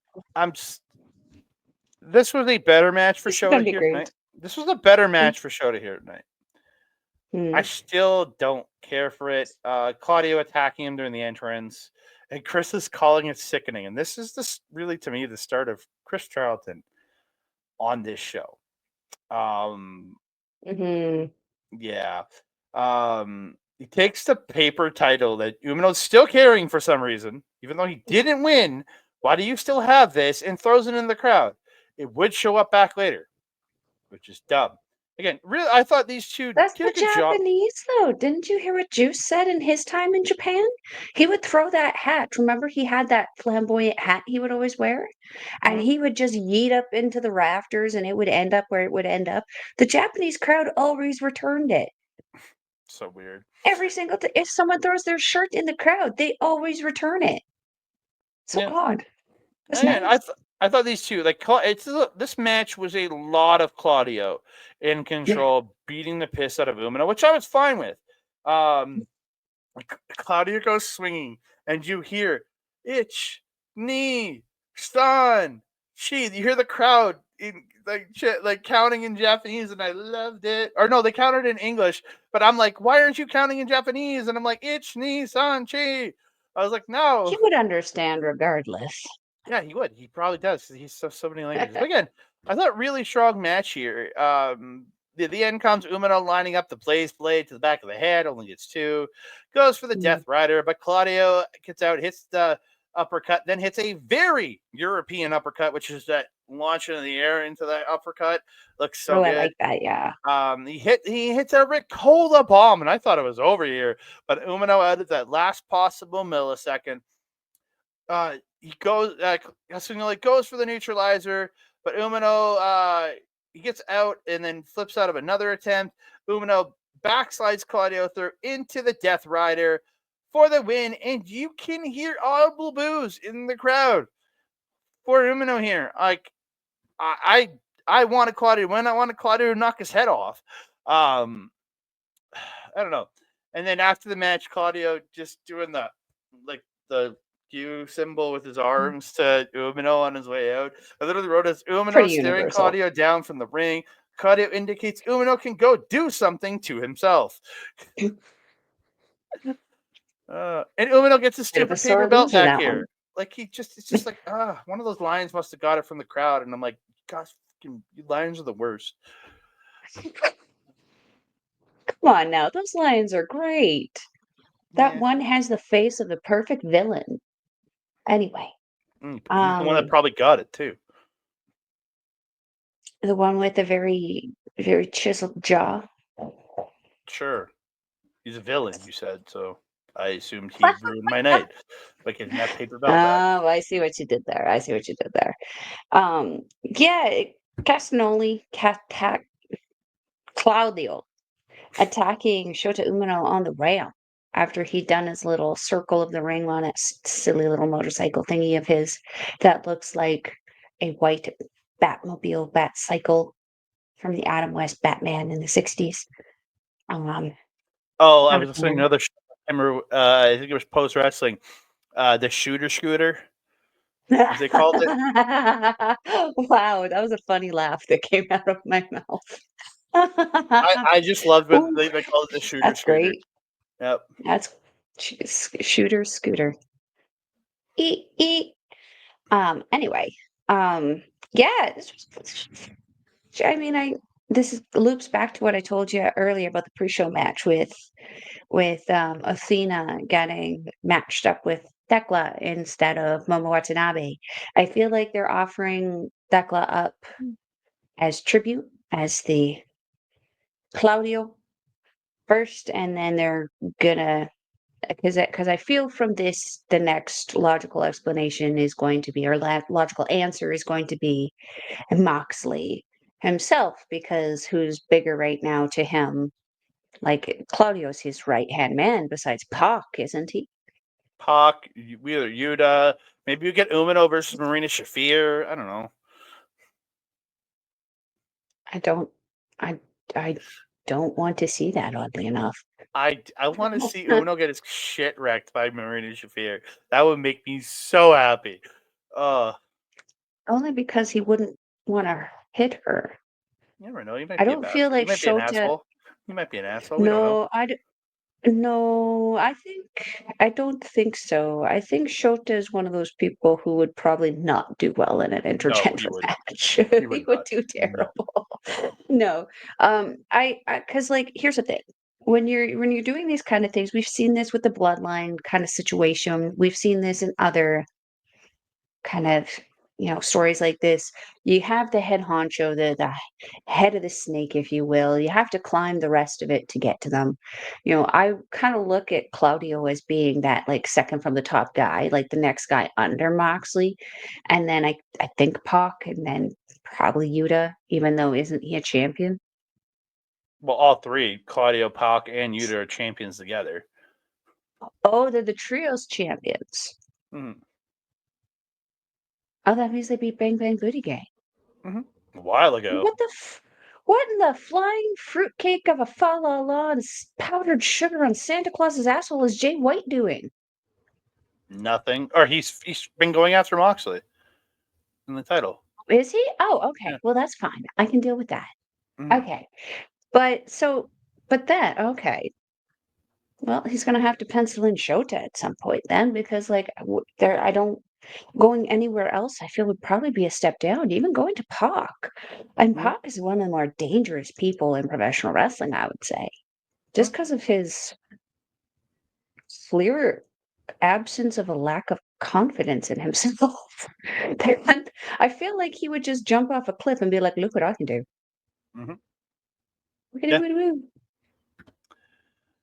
This was a better match for this is gonna Shota be here great. tonight. This was a better match for Shota here tonight. I still don't care for it. Claudio attacking him during the entrance, and Chris is calling it sickening. And this is really, to me, the start of Chris Charlton on this show. Yeah. He takes the paper title that Umino's still carrying for some reason, even though he didn't win. Why do you still have this? And throws it in the crowd. It would show up back later, which is dumb. Again, really, I thought these two That's did the a good job. Japanese, though. Didn't you hear what Juice said in his time in Japan? He would throw that hat. Remember, he had that flamboyant hat he would always wear? And he would just yeet up into the rafters and it would end up where it would end up. The Japanese crowd always returned it. So weird. Every single time. If someone throws their shirt in the crowd, they always return it. So odd. It's nice. I thought these two, like, this match was a lot of Claudio in control, beating the piss out of Umino, which I was fine with. Claudio goes swinging, and you hear itch, knee, stun, chi. You hear the crowd in like counting in Japanese, and I loved it. Or no, they counted in English, but I'm like, why aren't you counting in Japanese? And I'm like, itch, knee, san, chi. I was like, no. He would understand regardless. Yeah, he would. He probably does. He's so many languages. But again, I thought really strong match here. The end comes Umino lining up the blaze blade to the back of the head, only gets two. Goes for the Death Rider, but Claudio gets out, hits the uppercut, then hits a very European uppercut, which is that launch into the air into that uppercut. Looks so good. I like that, yeah. He hits a Ricola bomb, and I thought it was over here, but Umino added that last possible millisecond. He goes, goes for the neutralizer, but Umino, he gets out and then flips out of another attempt. Umino backslides Claudio through into the Death Rider for the win, and you can hear audible boos in the crowd for Umino here. Like, I wanted Claudio to win. I wanted Claudio to knock his head off. I don't know. And then after the match, Claudio just doing the Q symbol with his arms to Umino on his way out. I literally wrote as Umino staring Claudio down from the ring. Claudio indicates Umino can go do something to himself. And Umino gets a stupid paper belt back here. Like, it's just like, one of those lions must have got it from the crowd. And I'm like, gosh, you lions are the worst. Come on now, those lions are great. That one has the face of the perfect villain. Anyway. He's the one that probably got it, too. The one with the very, very chiseled jaw? Sure. He's a villain, you said, so I assumed he ruined my night by getting that paper belt back. Oh, I see what you did there. Yeah, Castagnoli, Claudio attacking Shota Umino on the rail after he'd done his little circle of the ring on that silly little motorcycle thingy of his that looks like a white Batmobile bat cycle from the Adam West Batman in the 60s. I was listening to another show. I think it was Post Wrestling. The Shooter Scooter, as they called it. Wow, that was a funny laugh that came out of my mouth. I just loved what they called it, the Shooter That's Scooter. Great. Yep. That's Shooter Scooter. Anyway, yeah, this loops back to what I told you earlier about the pre-show match with Athena getting matched up with Thekla instead of Momo Watanabe. I feel like they're offering Thekla up as tribute, as the Claudio first, and then they're gonna, because I feel from this, the next logical explanation is going to be, or logical answer is going to be Moxley himself, because who's bigger right now to him? Like, Claudio's his right-hand man besides Pac, isn't he? Pac, either Yota, maybe you get Umino versus Marina Shafir. I don't know. I don't want to see that, oddly enough. I want to see Umino get his shit wrecked by Marina Shafir. That would make me so happy. Only because he wouldn't want to hit her. You never know. I don't feel like Shota. He might be an asshole. We don't know. No, no, I don't think so. I think Shota is one of those people who would probably not do well in an No, he intergender would. match. He would He would not. do No. terrible. No. Because like here's the thing. When you're doing these kind of things, we've seen this with the bloodline kind of situation. We've seen this in other kind of stories like this. You have the head honcho, the head of the snake, if you will. You have to climb the rest of it to get to them. I kind of look at Claudio as being that like second from the top guy, like the next guy under Moxley, and then I think Pac, and then probably Yuta, even though isn't he a champion? Well, all three, Claudio, Pac, and Yuta are champions together. Oh, they're the trios champions. Mm-hmm. Oh, that means they beat Bang Bang Booty Gang. Mm-hmm. A while ago. What in the flying fruitcake of a fa la la and powdered sugar on Santa Claus's asshole is Jay White doing? Nothing. Or he's been going after Moxley in the title. Is he? Oh, okay. Yeah. Well, that's fine. I can deal with that. Mm-hmm. Okay. But that, okay. Well, he's going to have to pencil in Shota at some point then, because like I don't going anywhere else. I feel would probably be a step down. Even going to Pac, and Mm-hmm. Pac is one of the more dangerous people in professional wrestling, I would say, just because of his clear absence of a lack of confidence in himself. I feel like he would just jump off a cliff and be like, "Look what I can do." Mm-hmm. Yeah.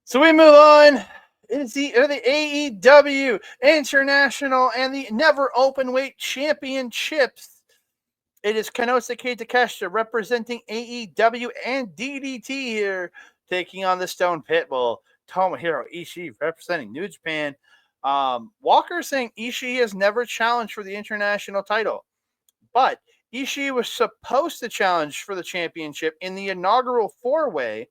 So we move on. It's the AEW International and the Never Openweight Championships. It is Konosuke Takeshita representing AEW and DDT here, taking on the Stone Pitbull Tomohiro Ishii representing New Japan. Walker saying Ishii has never challenged for the international title, but Ishii was supposed to challenge for the championship in the inaugural four-way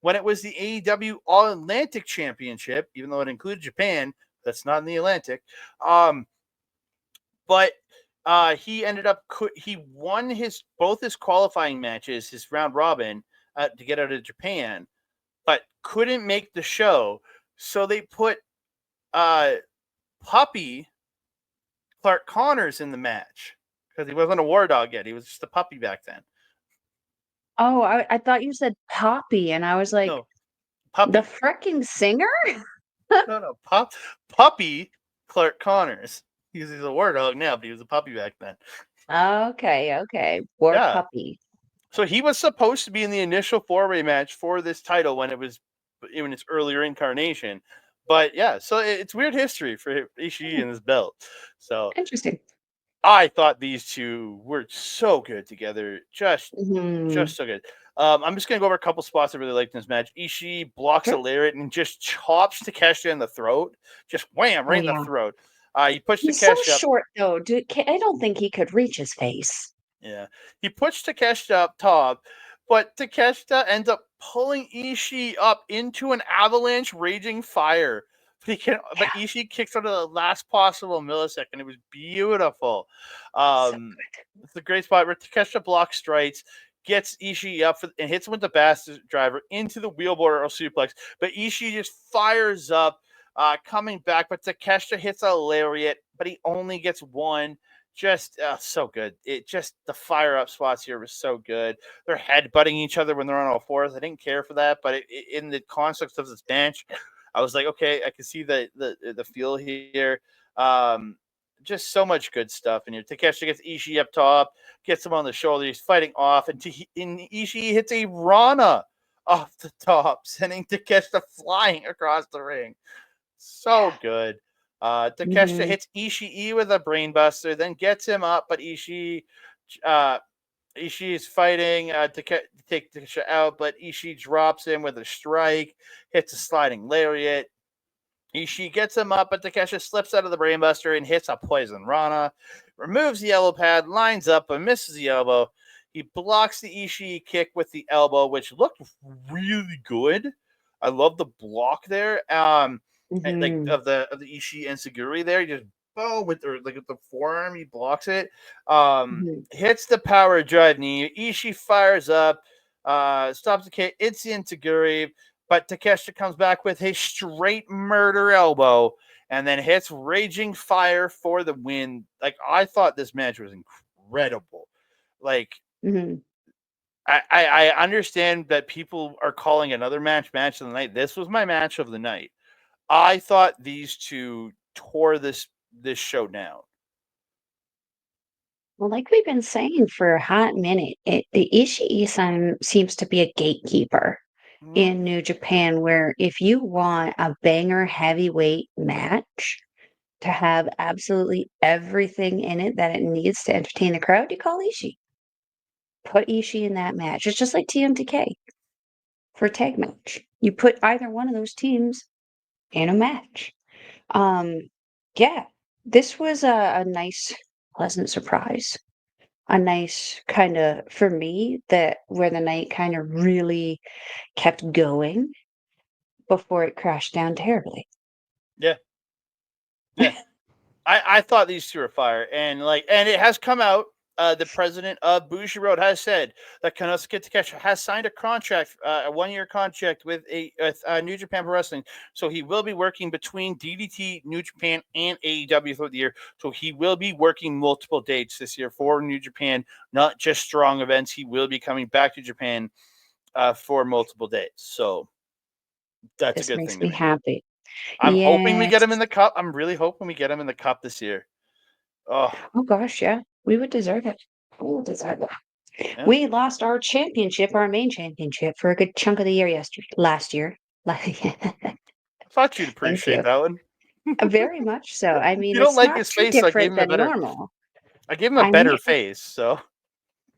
when it was the AEW All-Atlantic Championship, even though it included Japan. That's not in the Atlantic. But he ended up he won both his qualifying matches, his round robin, to get out of Japan, but couldn't make the show. So they put puppy Clark Connors in the match because he wasn't a war dog yet. He was just a puppy back then. Oh, I thought you said Poppy, and I was like, No, puppy. the fricking singer? No, puppy Clark Connors. He's a war dog now, but he was a puppy back then. Okay. War puppy. So he was supposed to be in the initial four-way match for this title when it was in its earlier incarnation. But yeah, so it's weird history for Ishii and his belt. So interesting. I thought these two were so good together. Just so good. I'm just going to go over a couple spots I really liked in this match. Ishii blocks a lariat and just chops Takeshita in the throat. Just wham, right in the throat. He pushed He's Takeshita so short, though. I don't think he could reach his face. Yeah. He pushed Takeshita up top, but Takeshita ends up pulling Ishii up into an avalanche raging fire. But Ishii kicks out of the last possible millisecond. It was beautiful. It's a great spot where Takeshita blocks strikes, gets Ishii up and hits him with the bastard driver into the wheelbarrow suplex. But Ishii just fires up, coming back. But Takeshita hits a lariat, but he only gets one. Just so good. The fire up spots here was so good. They're headbutting each other when they're on all fours. I didn't care for that, but in the context of this match, I was like, okay, I can see the feel here. Just so much good stuff in here. Takeshita gets Ishii up top, gets him on the shoulder. He's fighting off, and Ishii hits a Rana off the top, sending Takeshita flying across the ring. So good. Takeshita hits Ishii with a brainbuster, then gets him up, but Ishii is fighting to take Takeshita out, but Ishii drops him with a strike, hits a sliding lariat. Ishii gets him up, but Takeshita slips out of the brainbuster and hits a poison Rana, removes the elbow pad, lines up, but misses the elbow. He blocks the Ishii kick with the elbow, which looked really good. I love the block there. Like of the Ishii enziguri there, he just with the forearm, he blocks it. Hits the power drive knee. Ishii fires up, Stops the kick. It's into Guri, but Takeshita comes back with a straight murder elbow and then hits Raging Fire for the win. Like, I thought this match was incredible. Like, Mhm. I understand that people are calling another match of the night. This was my match of the night. I thought these two tore this show down. Well, like we've been saying for a hot minute, the Ishii-san seems to be a gatekeeper Mhm. in New Japan, where if you want a banger heavyweight match to have absolutely everything in it that it needs to entertain the crowd, you call Ishii. Put Ishii in that match. It's just like TMDK for a tag match. You put either one of those teams in a match. Um, yeah, this was a nice, pleasant surprise. A nice kind of, for me, that where the night kind of really kept going before it crashed down terribly. Yeah. Yeah. I thought these two are fire, and it has come out. The president of Bushiroad has said that Konosuke Takeshita has signed a contract, a 1-year contract with New Japan Pro Wrestling. So he will be working between DDT, New Japan, and AEW throughout the year. So he will be working multiple dates this year for New Japan, not just strong events. He will be coming back to Japan for multiple dates. So that's a This good makes thing to me me. happy. I'm hoping we Yes. get him in the cup. I'm really hoping we get him in the cup this year. Oh, Oh gosh, yeah. We would deserve it. We would deserve it. yeah. We lost our championship, our main championship, for a good chunk of the year last year. I thought you'd Thank appreciate you. that one. Very much so. I mean, You don't it's like not his too face, so different than normal. I gave him a I better mean, face. So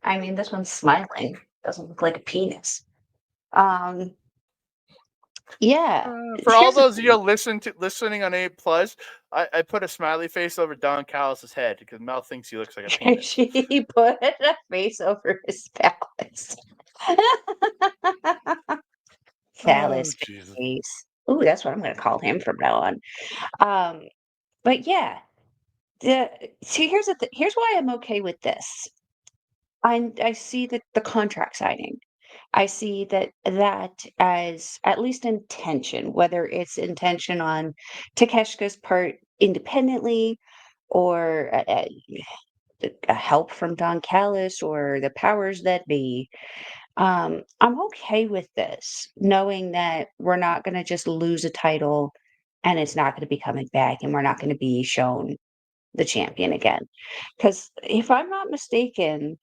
this one's smiling. Doesn't look like a penis. Um, yeah. for all Here's the those of you thing. listening on A+, I put a smiley face over Don Callis' head because Mel thinks he looks like a penis. She put a face over his phallus. Oh Phallus Jesus! face. Ooh, that's what I'm going to call him from now on. Um, but yeah, see, here's why I'm okay with this. I see the contract signing. I see that as at least intention, whether it's intention on Takeshita's part independently or a help from Don Callis or the powers that be. I'm okay with this, knowing that we're not going to just lose a title and it's not going to be coming back and we're not going to be shown the champion again. Because if I'm not mistaken,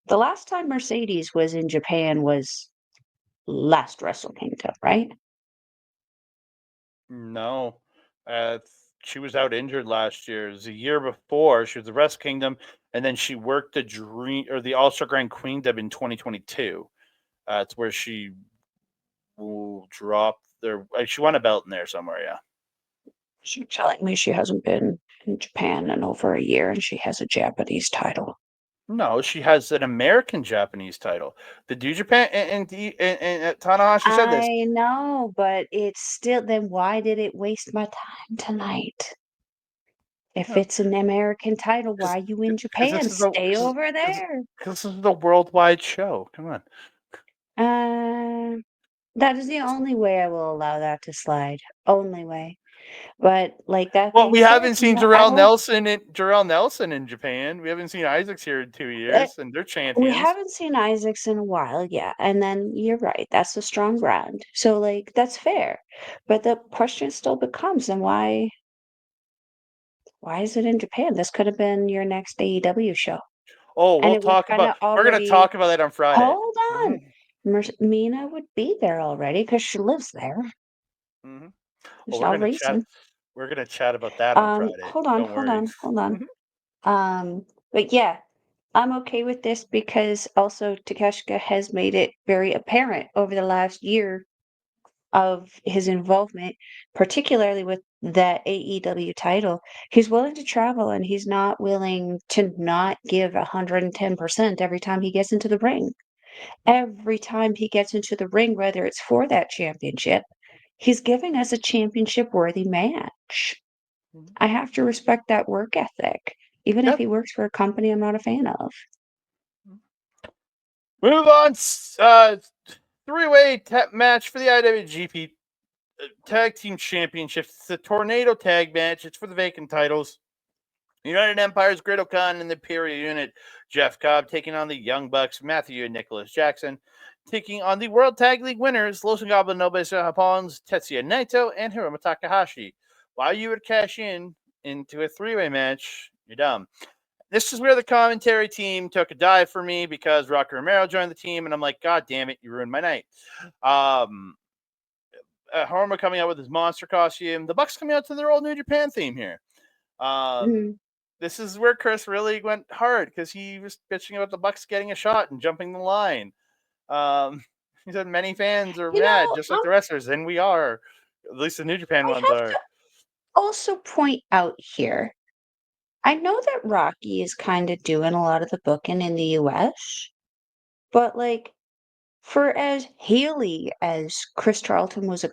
the last time Mercedes was in Japan was last Wrestle Kingdom, right? No, she was out injured last year. It was the year before. She was the Wrestle Kingdom, and then she worked the All Star Grand Queendom in 2022. It's where she will drop there. She won a belt in there somewhere. Yeah. She's telling me she hasn't been in Japan in over a year and she has a Japanese title. No, she has an American Japanese title. The New Japan and Tanahashi said this. I know, but it's still, then why did it waste my time tonight? If No, it's an American title, why are you in because Japan? Stay over there. this is the worldwide show. Come on. Uh, that is the only way I will allow that to slide. Only way. But like that Well, being we said, haven't seen I hope Jarrell Nelson in Japan. We haven't seen Isaacs here in 2 uh, years, and they're we champions. haven't seen Isaacs in a while, yeah. And then you're right, that's a strong brand. So like that's fair. But the question still becomes, then why is it in Japan? This could have been your next AEW show. Oh, And it would kind of we're gonna already talk about that on Friday. hold on. Mm-hmm. Mina would be there already because she lives there. Mm-hmm. Well, There's no reason. We're gonna chat about that on Friday. Hold on, Don't hold worry. on, hold on. Mhm. But yeah, I'm okay with this because also Takeshita has made it very apparent over the last year of his involvement, particularly with that AEW title. He's willing to travel and he's not willing to not give 110% every time he gets into the ring. Every time he gets into the ring, whether it's for that championship, he's giving us a championship worthy match. Mhm. I have to respect that work ethic, even if Yep. he works for a company I'm not a fan of. Move on. Three-way match for the IWGP Tag Team Championship. It's the Tornado Tag Match. It's for the vacant titles. United Empire's Great-O-Khan and the Imperial Unit. Jeff Cobb taking on the Young Bucks. Matthew and Nicholas Jackson taking on the World Tag League winners. Los Ingobernables Japons, Tetsuya Naito, and Hiromu Takahashi. Why you would cash into a three-way match, you're dumb. This is where the commentary team took a dive for me because Rocky Romero joined the team, and I'm like, God damn it, you ruined my night. Hiromu coming out with his monster costume. The Bucks coming out to their old New Japan theme here. This is where Chris really went hard because he was bitching about the Bucks getting a shot and jumping the line. He said many fans are mad, just like the wrestlers, and we are. At least the New Japan ones are. Also point out here, I know that Rocky is kind of doing a lot of the booking in the US, but like for as Haley as Chris Charlton was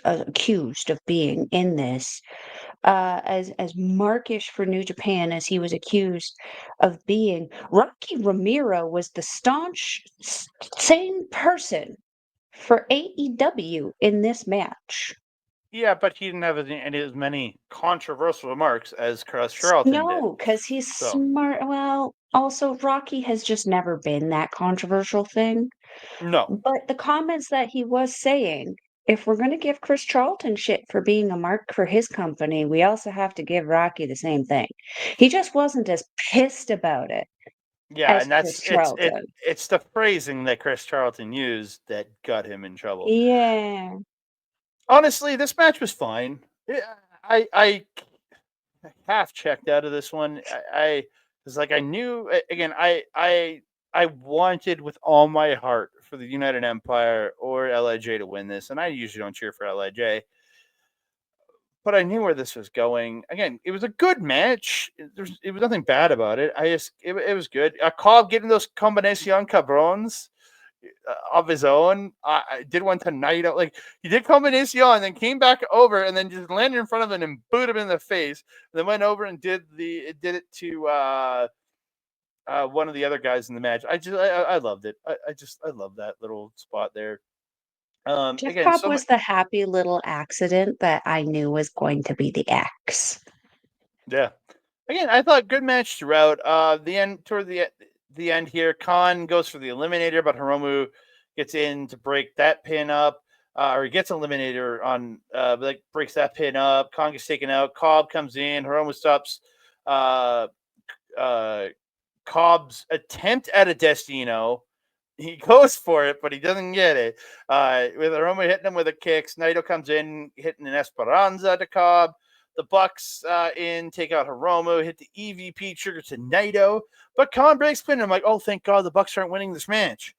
accused of being in this, as markish for New Japan as he was accused of being, Rocky Romero was the staunch same person for AEW in this match. Yeah, but he didn't have as many controversial remarks as Chris Charlton did. No, because he's smart. Well, also Rocky has just never been that controversial thing. No. But the comments that he was saying, if we're going to give Chris Charlton shit for being a mark for his company, we also have to give Rocky the same thing. He just wasn't as pissed about it. Yeah, and that's it's the phrasing that Chris Charlton used that got him in trouble. Yeah. Honestly, this match was fine. I half checked out of this one. I was like, I knew again. I wanted with all my heart for the United Empire or LIJ to win this, and I usually don't cheer for LIJ. But I knew where this was going. Again, it was a good match. It was nothing bad about it. It was good. Cobb getting those combinacion cabrons of his own. I did one to Naito. Like he did combinacion, and then came back over, and then just landed in front of him and booted him in the face. And then went over and did it to one of the other guys in the match. I loved it. I love that little spot there. Jeff Cobb was the happy little accident that I knew was going to be the X. Yeah. Again, I thought good match throughout. Toward the end here, Khan goes for the eliminator, but Hiromu gets in to break that pin up. Or he gets an eliminator on, breaks that pin up. Khan gets taken out. Cobb comes in. Hiromu stops Cobb's attempt at a Destino. He goes for it, but he doesn't get it. With Hiromu hitting him with a kick, Naito comes in, hitting an Esperanza to Cobb. The Bucks take out Hiromu, hit the EVP trigger to Naito, but Khan breaks pin. I'm like, oh, thank God the Bucks aren't winning this match.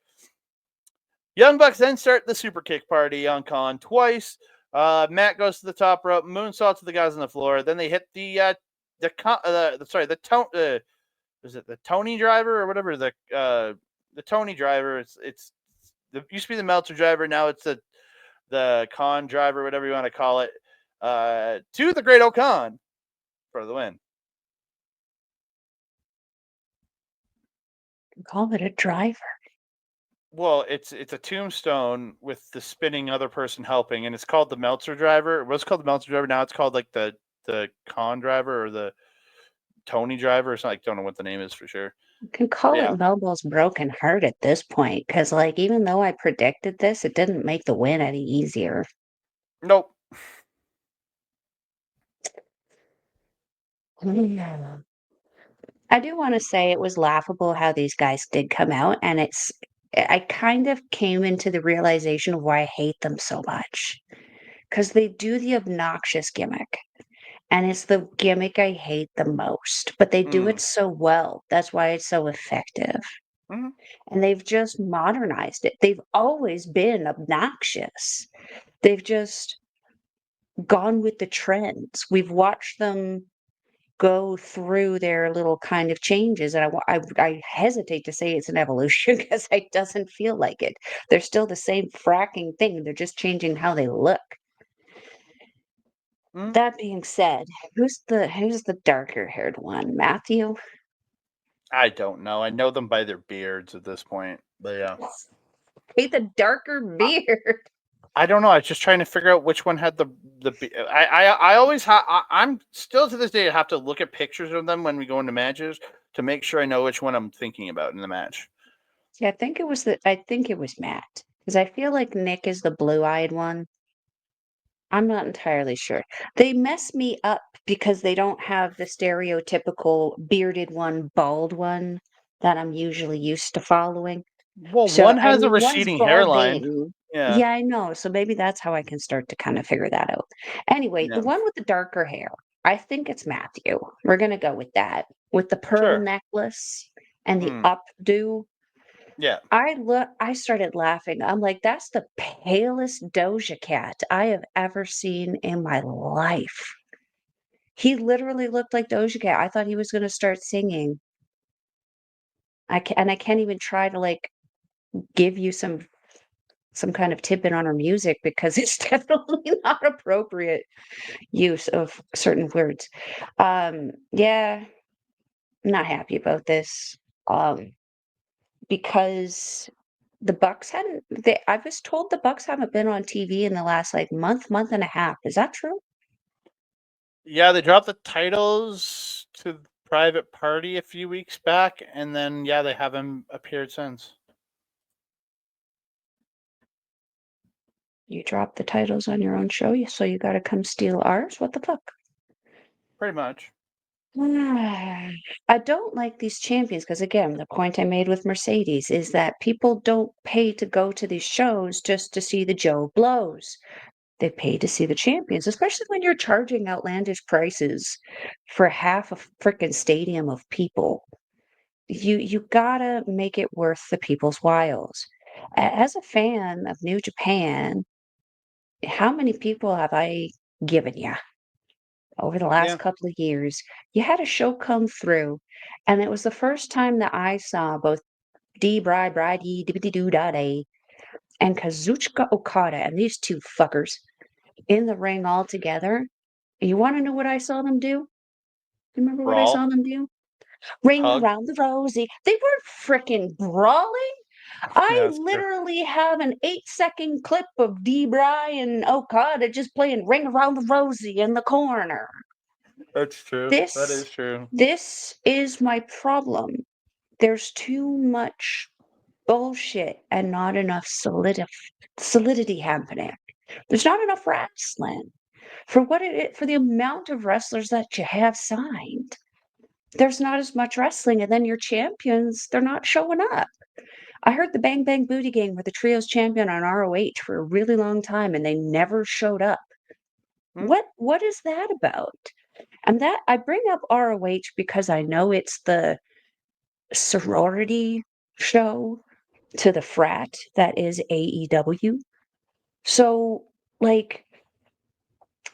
Young Bucks then start the super kick party on Khan twice. Matt goes to the top rope, moonsault to the guys on the floor. Then they hit the Tony driver or whatever the Tony driver. It used to be the Meltzer driver. Now it's the Khan driver, whatever you want to call it. To the Great-O-Khan for the win. Call it a driver. Well, it's a tombstone with the spinning other person helping, and it's called the Meltzer driver. It was called the Meltzer driver. Now it's called like the Khan driver or the Tony driver or something. I don't know what the name is for sure. You can call it Melball's broken heart at this point, because like even though I predicted this, it didn't make the win any easier. Nope. I do want to say it was laughable how these guys did come out, and I kind of came into the realization of why I hate them so much. Because they do the obnoxious gimmick. And it's the gimmick I hate the most. But they do it so well. That's why it's so effective. Mm-hmm. And they've just modernized it. They've always been obnoxious. They've just gone with the trends. We've watched them go through their little kind of changes, and I hesitate to say it's an evolution because it doesn't feel like it. They're still the same fracking thing. They're just changing how they look. That being said, who's the darker haired one? Matthew? I don't know. I know them by their beards at this point. But yeah. Hate the darker beard. I don't know. I was just trying to figure out which one had the. I always I'm still to this day I have to look at pictures of them when we go into matches to make sure I know which one I'm thinking about in the match. Yeah, I think it was Matt. Because I feel like Nick is the blue-eyed one. I'm not entirely sure. They mess me up because they don't have the stereotypical bearded one, bald one that I'm usually used to following. Well, So, one I has a mean, one's receding hairline. balding. Yeah, Yeah, I know. So maybe that's how I can start to kind of figure that out. Anyway, the yeah, one with the darker hair, I think it's Matthew. We're gonna go with that. With the pearl sure. necklace and the Hmm. updo. Yeah, I started laughing. I'm like, that's the palest Doja Cat I have ever seen in my life. He literally looked like Doja Cat. I thought he was gonna start singing. I can't even try to like give you some kind of tidbit on her music because it's definitely not appropriate use of certain words. Yeah, not happy about this. Because the Bucks hadn't I was told the Bucks haven't been on TV in the last like month and a half. Is that true? yeah. They dropped the titles to Private Party a few weeks back, and then yeah, they haven't appeared since. You dropped the titles on your own show, so you gotta come steal ours? What the fuck? Pretty much. I don't like these champions because, again, the point I made with Mercedes is that people don't pay to go to these shows just to see the Joe Blows. They pay to see the champions, especially when you're charging outlandish prices for half a frickin' stadium of people. You gotta make it worth the people's whiles. As a fan of New Japan, how many people have I given you over the last Yeah. couple of years? You had a show come through, and it was the first time that I saw both D. Bridey, Dibbity Doo Da Day, and Kazuchika Okada, and these two fuckers in the ring all together. You want to know what I saw them do? Remember what I saw Brawl, them do? Ring hug. around the rosy. They weren't frickin' brawling. I Yeah, that's true. literally have an 8-second clip of Debray and Okada just playing Ring Around the Rosie in the corner. That's true. That This is true. this is my problem. There's too much bullshit and not enough solidity happening. There's not enough wrestling for for the amount of wrestlers that you have signed. There's not as much wrestling, and then your champions, they're not showing up. I heard the Bang Bang Booty Gang were the trios champion on ROH for a really long time, and they never showed up. Hmm? What is that about? And that I bring up ROH because I know it's the sorority show to the frat that is AEW. So, like,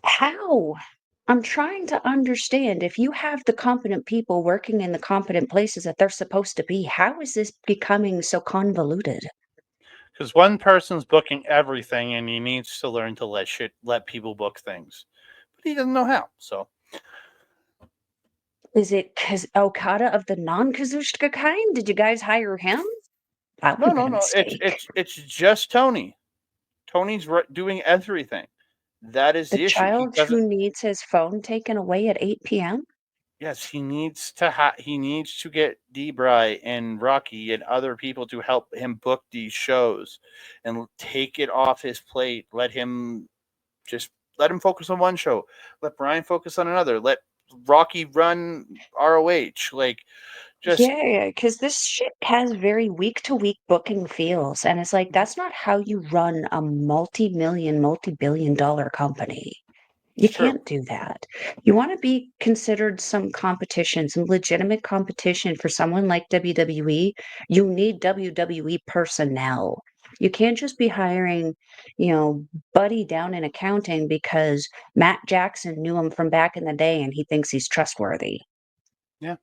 how? I'm trying to understand if you have the competent people working in the competent places that they're supposed to be, how is this becoming so convoluted? Because one person's booking everything, and he needs to learn to let people book things, but he doesn't know how. So Is it Okada of the non-Kazushika kind? Did you guys hire him? That would no, have no, been a no. It's mistake. it's it's just Tony. Tony's doing everything. That is The the issue. He child doesn't. who needs his phone taken away at 8 p.m.? Yes, he needs to. He needs to get Debray and Rocky and other people to help him book these shows, and take it off his plate. Just let him focus on one show. Let Brian focus on another. Let Rocky run ROH. Like, just Yeah, because this shit has very week-to-week booking feels, and it's like, that's not how you run a multi-million, multi-billion-dollar company. You it's true. can't do that. You want to be considered some competition, some legitimate competition for someone like WWE. You need WWE personnel. You can't just be hiring, Buddy down in accounting because Matt Jackson knew him from back in the day and he thinks he's trustworthy. Yeah.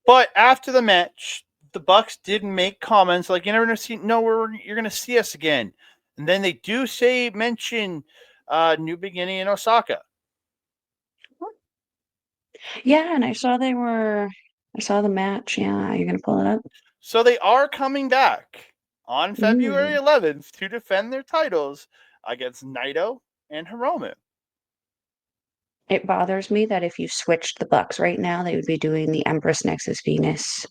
But after the match, the Bucks did make comments like, "You're never gonna see. No, you're gonna see us again." And then they do mention New Beginning in Osaka. Yeah, and I saw the match. Yeah, you're gonna pull it up. So they are coming back. on February Mm. 11th to defend their titles against Naito and Hiromu. It bothers me that if you switched the Bucks right now, they would be doing the Empress Nexus Venus.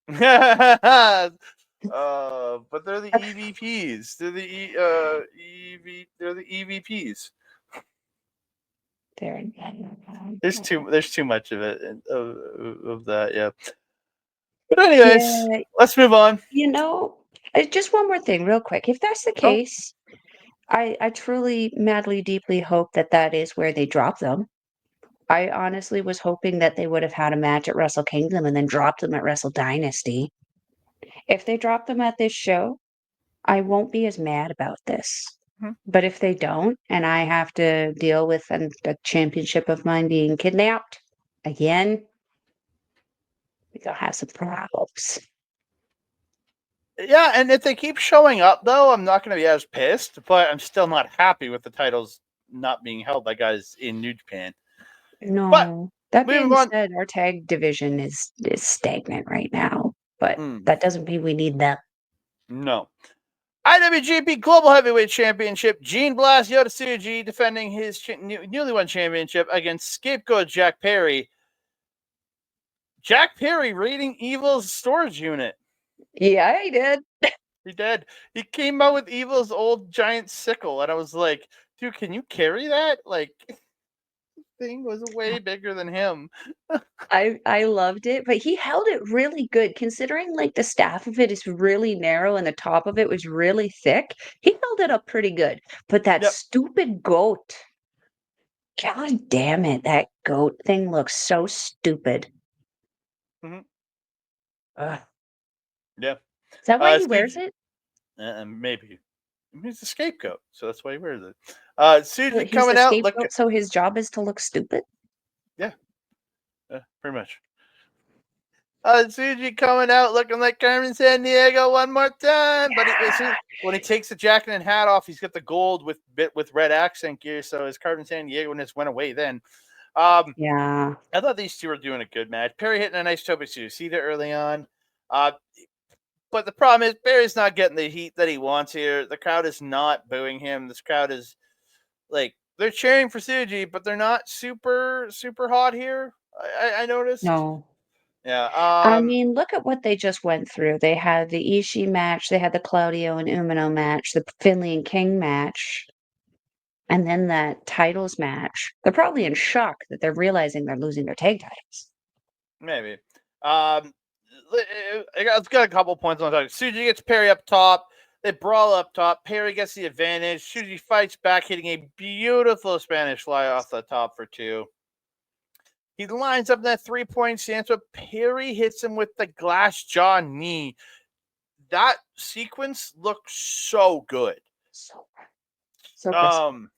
But they're the EVPs. They're the EVPs. There. There's too much of it of that, yeah. But anyways, Yeah, let's move on. just one more thing, real quick. If that's the Oh, case, I truly, madly, deeply hope that that is where they drop them. I honestly was hoping that they would have had a match at Wrestle Kingdom and then dropped them at Wrestle Dynasty. If they drop them at this show, I won't be as mad about this. mhm. But if they don't, and I have to deal with a championship of mine being kidnapped again, we're gonna have some problems. Yeah, and if they keep showing up, though, I'm not going to be as pissed, but I'm still not happy with the titles not being held by guys in New Japan. But No. That moving being on. said, our tag division is stagnant right now, but Mm, that doesn't mean we need them. no. IWGP Global Heavyweight Championship, Gene Blast Yota Tsuji defending his newly won championship against Scapegoat Jack Perry. Jack Perry raiding Evil's storage unit. Yeah, he did. He did. He came out with Evil's old giant sickle, and I was like, dude, can you carry that? Like, thing was way bigger than him. I loved it, but he held it really good considering like the staff of it is really narrow and the top of it was really thick. He held it up pretty good. But that Yep. stupid goat, god damn it, that goat thing looks so stupid. Mm-hmm. Ugh. Yeah. Is that why he wears Suji, it? maybe. He's a scapegoat, so that's why he wears it. So Suji he's the coming out looking. scapegoat, so his job is to look stupid? Yeah, pretty much. Tsuji coming out looking like Carmen Sandiego one more time, but when he takes the jacket and hat off, he's got the gold with red accent gear. So his Carmen Sandiego went away then. Yeah. I thought these two were doing a good match. Perry hitting a nice Toby Suicida early on, but the problem is Perry's not getting the heat that he wants here. The crowd is not booing him. This crowd is like they're cheering for Tsuji, but they're not super hot here. I noticed. No. Yeah. I mean, look at what they just went through. They had the Ishii match, they had the Claudio and Umino match, the Finley and King match, and then that titles match. They're probably in shock that they're realizing they're losing their tag titles. Maybe. I've got a couple points on that. Tsuji gets Perry up top. They brawl up top. Perry gets the advantage. Tsuji fights back, hitting a beautiful Spanish fly off the top for 2. He lines up in that 3-point stance, but Perry hits him with the glass jaw knee. That sequence looks so good. So good.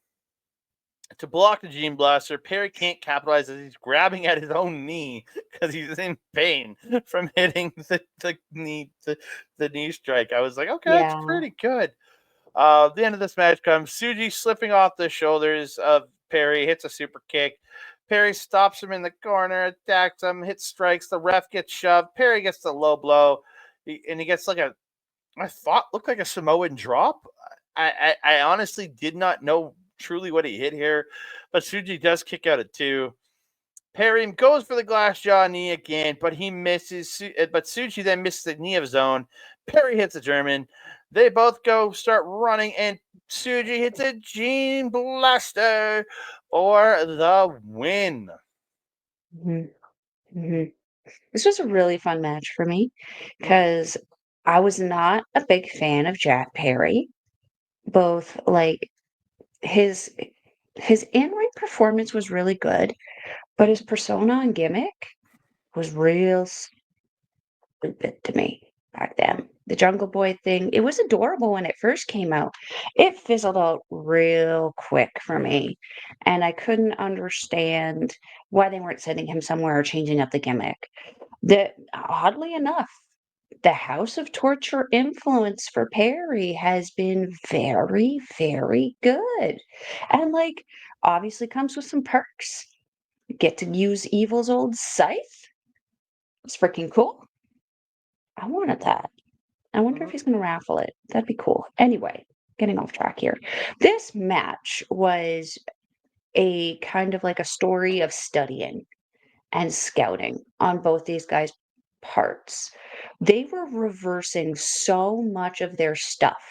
To block the Gene Blaster, Perry can't capitalize as he's grabbing at his own knee because he's in pain from hitting the knee strike. I was like, okay, that's Yeah. pretty good. The end of this match comes. Tsuji slipping off the shoulders of Perry, hits a super kick. Perry stops him in the corner, attacks him, hits strikes. The ref gets shoved. Perry gets the low blow, and he gets I thought looked like a Samoan drop. I honestly did not know truly what he hit here, but Tsuji does kick out at 2. Perry goes for the glass jaw knee again, but he misses. But Tsuji then misses the knee of his own. Perry hits a German. They both start running, and Tsuji hits a Gene Blaster for the win. Mm-hmm. This was a really fun match for me because I was not a big fan of Jack Perry. Both like his in-ring performance was really good, but his persona and gimmick was real stupid to me back then. The Jungle Boy thing, it was adorable when it first came out. It fizzled out real quick for me, and I couldn't understand why they weren't sending him somewhere or changing up the gimmick. That oddly enough, the House of Torture influence for Perry has been very, very good. And like obviously comes with some perks. Get to use Evil's old scythe. It's freaking cool. I wanted that. I wonder if he's going to raffle it. That'd be cool. Anyway, getting off track here. This match was a kind of like a story of studying and scouting on both these guys' parts. They were reversing so much of their stuff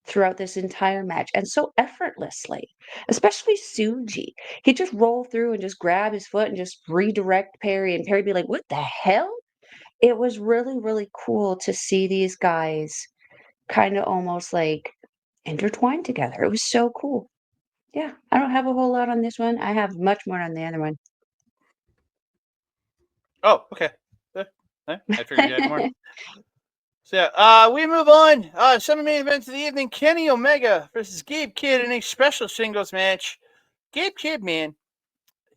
throughout this entire match and so effortlessly, especially Tsuji. He'd just roll through and just grab his foot and just redirect Perry, and Perry be like, "What the hell?" It was really, really cool to see these guys kind of almost like intertwined together. It was so cool. Yeah, I don't have a whole lot on this one. I have much more on the other one. Oh, okay. I figured you had more. So yeah, we move on. Semi-main event of the evening: Kenny Omega versus Gabe Kidd in a special singles match. Gabe Kidd, man,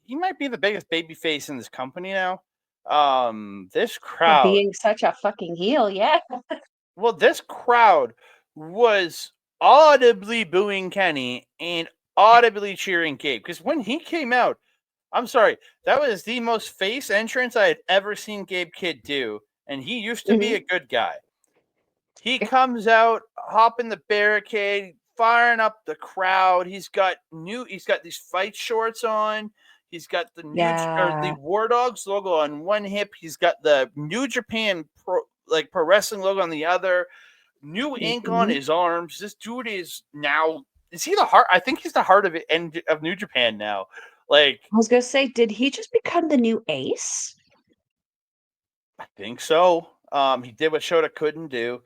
he might be the biggest babyface in this company now. This For crowd, being such a fucking heel, yeah. well, this crowd was audibly booing Kenny and audibly cheering Gabe, because when he came out, I'm sorry, that was the most face entrance I had ever seen Gabe Kidd do, and he used to be a good guy. He comes out, hopping the barricade, firing up the crowd. He's got these fight shorts on. He's got the the War Dogs logo on one hip. He's got the New Japan Pro Wrestling logo on the other. New ink on his arms. This dude is he the heart? I think he's the heart of New Japan now. Like, I was gonna say, did he just become the new ace? I think so. He did what Shota couldn't do.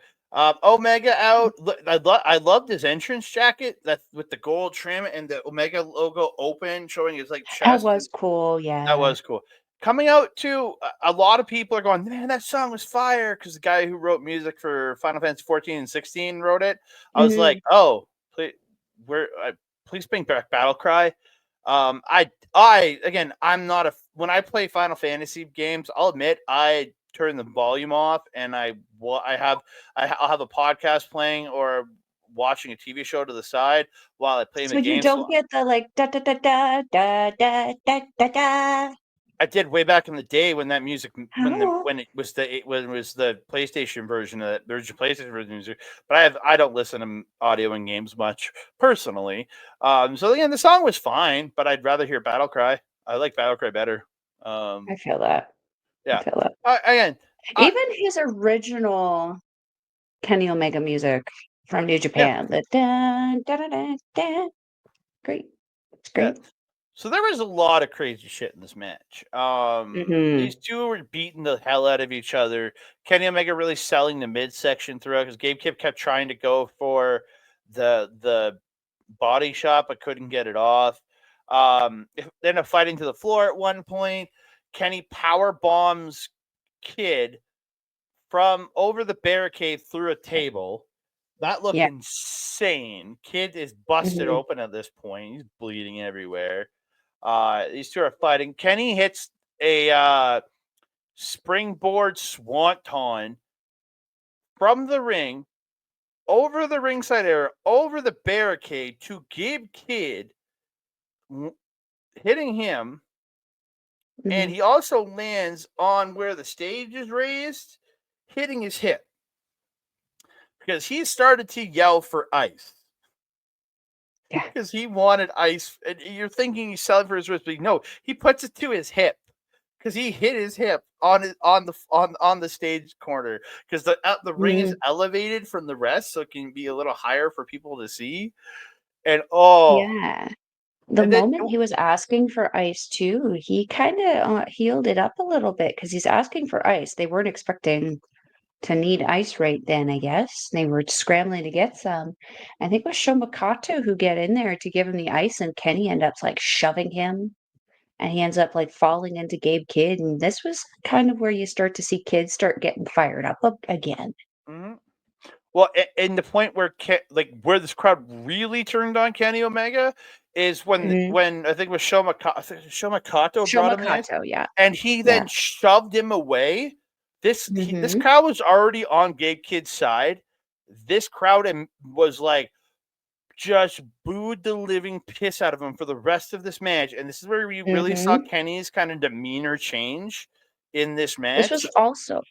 Omega out. I loved his entrance jacket with the gold trim and the Omega logo open, showing his chest. That was cool. Yeah, that was cool. Coming out too, a lot of people are going, man, that song was fire, because the guy who wrote music for Final Fantasy 14 and 16 wrote it. I was like, oh, please bring back Battle Cry. Again, I'm not when I play Final Fantasy games, I'll admit I turn the volume off, and I'll have a podcast playing or watching a TV show to the side while I play the game. So you don't get the da da da da da da da da da. I did way back in the day when that music when it was the PlayStation version of it. There's your PlayStation version of music, but I don't listen to audio in games much personally. So again, the song was fine, but I'd rather hear Battle Cry. I like Battle Cry better. I feel that. Yeah. I feel that. Again, even his original Kenny Omega music from New Japan, the da da da da da. Great. It's great. Yeah. So there was a lot of crazy shit in this match. These two were beating the hell out of each other. Kenny Omega really selling the midsection throughout, because Gabe Kidd kept trying to go for the body shot but couldn't get it off. They ended up fighting to the floor at one point. Kenny power bombs Kidd from over the barricade through a table. That looked insane. Kidd is busted open at this point. He's bleeding everywhere. These two are fighting. Kenny hits a springboard swanton from the ring over the ringside area, over the barricade to Gabe Kidd, hitting him. And he also lands on where the stage is raised, hitting his hip, because he started to yell for ice. Yeah. Because he wanted ice. And you're thinking he's selling for his wrist, but no, he puts it to his hip, because he hit his hip on the stage corner, because the ring is elevated from the rest, so it can be a little higher for people to see. And the moment he was asking for ice too, he kind of healed it up a little bit, because he's asking for ice. They weren't expecting to need ice right then, I guess. They were scrambling to get some. I think it was Shomakato who get in there to give him the ice, and Kenny ends up shoving him, and he ends up falling into Gabe Kidd. And this was kind of where you start to see kids start getting fired up again. Mm-hmm. Well, and the point where where this crowd really turned on Kenny Omega is when I think it was Shomakato brought him in, and he then shoved him away. This crowd was already on Gabe Kidd's side. This crowd was just booed the living piss out of him for the rest of this match, and this is where we really saw Kenny's kind of demeanor change in this match. This was also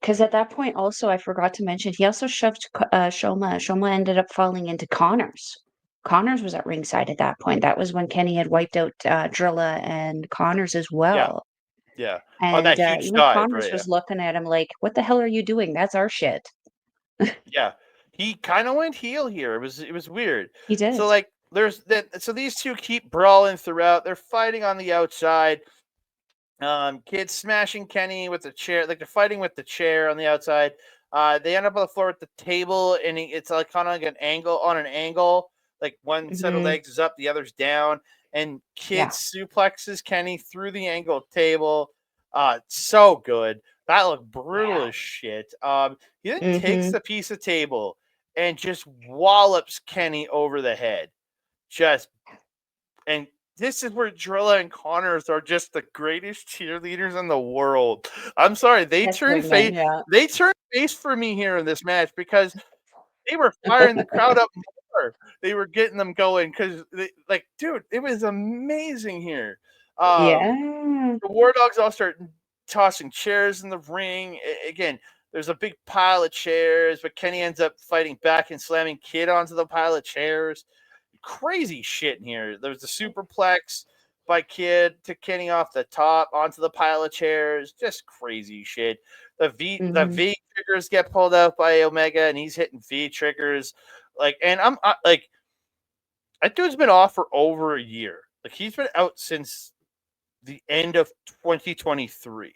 Because at that point, also, I forgot to mention, he also shoved Shoma. Shoma ended up falling into Connors. Connors was at ringside at that point. That was when Kenny had wiped out Drilla and Connors as Yeah, well. yeah. On And that huge even dive, Connors right? Yeah, was looking at him like, "What the hell are you doing? That's our shit." yeah. He kind of went heel here. It was weird. He So did. like, there's that. So these two keep brawling throughout. They're fighting on the outside. Kids smashing Kenny with the chair, like they're fighting with the chair on the outside. They end up on the floor with the table, and it's like kind of like an angle. Like one set of Hmm. legs is up, the other's down, and Kid Yeah. suplexes Kenny through the angle table. So good. That looked brutal Yeah. as shit. He then takes Hmm. the piece of table and just wallops Kenny over the head. Just and this is where Drilla and Connors are just the greatest cheerleaders in the world. I'm sorry, they That's turned pregnant. face. Yeah. They turned face for me here in this match because they were firing the crowd up more. They were getting them going because, like, dude, it was amazing here. Yeah. The War Dogs all start tossing chairs in the ring. Again, there's a big pile of chairs, but Kenny ends up fighting back and slamming Kid onto the pile of chairs. Crazy shit in here. There's a superplex by Kid to Kenny off the top onto the pile of chairs. Just crazy shit. The Hmm. V triggers get pulled out by Omega, and he's hitting V triggers. Like, and like, that dude's been off for over a year. Like, he's been out since the end of 2023.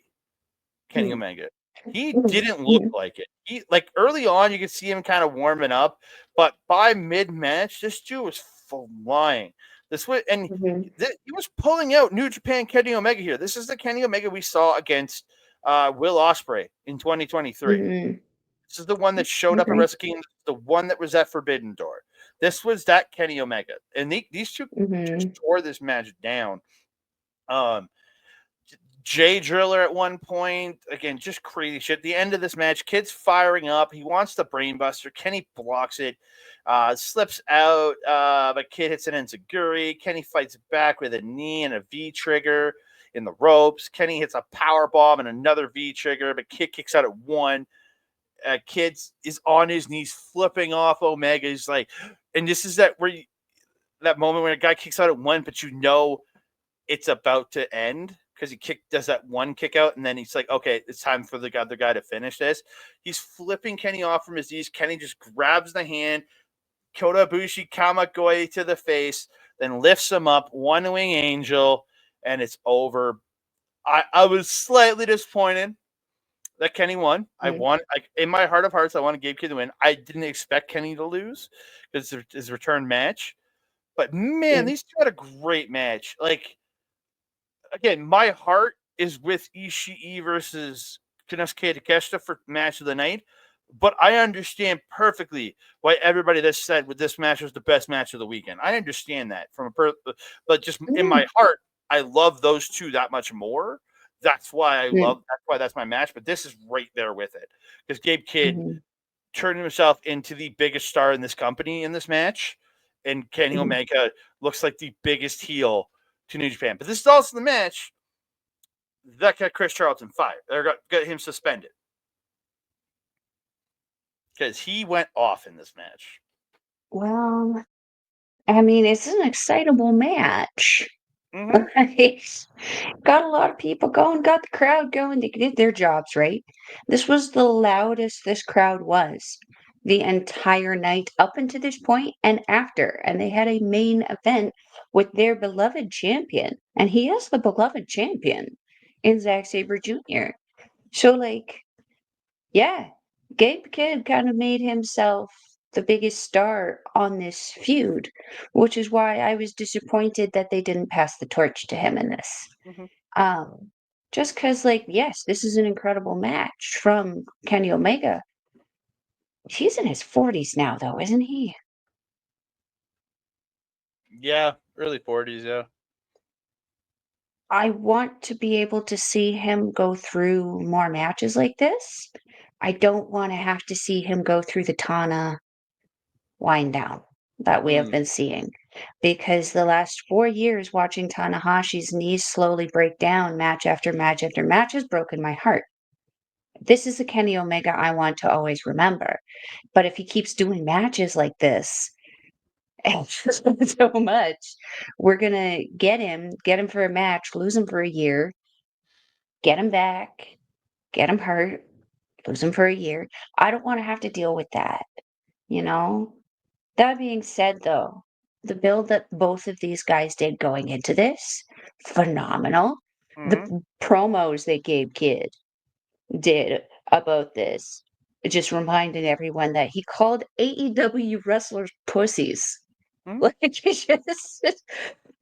Kenny Omega. He didn't look like it. He, like, early on, you could see him kind of warming up, but by mid match, this dude was flying. This was, and Hmm. he was pulling out New Japan Kenny Omega here. This is the Kenny Omega we saw against Will Ospreay in 2023. Hmm. This is the one that showed up at Okay. Wrestle Kingdom, the one that was at Forbidden Door. This was that Kenny Omega, and these two just Hmm. tore this match down. Um, Jay Driller at one point, again, just crazy shit. At the end of this match, Kid's firing up. He wants the brainbuster. Kenny blocks it, slips out, but Kid hits an enziguri. Kenny fights back with a knee and a V trigger in the ropes. Kenny hits a power bomb and another V trigger, but Kid kicks out at one. Kid is on his knees, flipping off Omega. He's like, and this is that moment when a guy kicks out at one, but you know it's about to end because does that one kick out, and then he's like, okay, it's time for the other guy to finish this. He's flipping Kenny off from his knees. Kenny just grabs the hand, Kota Ibushi Kamagoe to the face, then lifts him up, one wing angel, and it's over. I was slightly disappointed that Kenny won. In my heart of hearts, I wanted Gabe Kidd to win. I didn't expect Kenny to lose because it's his return match. But man, these two had a great match. Like, again, my heart is with Ishii versus Konosuke Takeshita for match of the night, but I understand perfectly why everybody that said with this match was the best match of the weekend. I understand that but just in my heart, I love those two that much more. That's why that's my match. But this is right there with it because Gabe Kidd Hmm. turned himself into the biggest star in this company in this match, and Kenny Hmm. Omega looks like the biggest heel to New Japan. But this is also the match that got Chris Charlton fired or got him suspended because he went off in this match. Well, I mean, it's an excitable match. Mm-hmm. Right? Got a lot of people going, got the crowd going. They did their jobs, right? This was the loudest this crowd was the entire night up until this point and after. And they had a main event with their beloved champion. And he is the beloved champion in Zack Sabre Jr. So, like, yeah, Gabe Kidd kind of made himself the biggest star on this feud, which is why I was disappointed that they didn't pass the torch to him in this. Mm-hmm. Um, just because, like, yes, this is an incredible match from Kenny Omega. He's in his 40s now, though, isn't he? Yeah, early 40s. Yeah. I want to be able to see him go through more matches like this. I don't want to have to see him go through the Tana wind down that we have Mm. been seeing. Because the last 4 years watching Tanahashi's knees slowly break down match after match after match has broken my heart. This is the Kenny Omega I want to always remember. But if he keeps doing matches like this, and just so much, we're gonna get him for a match, lose him for a year, get him back, get him hurt, lose him for a year. I don't want to have to deal with that, you know? That being said, though, the build that both of these guys did going into this, phenomenal. The Hmm. promos that Gabe Kidd did about this, just reminding everyone that he called AEW wrestlers pussies. Hmm. Like, it's just,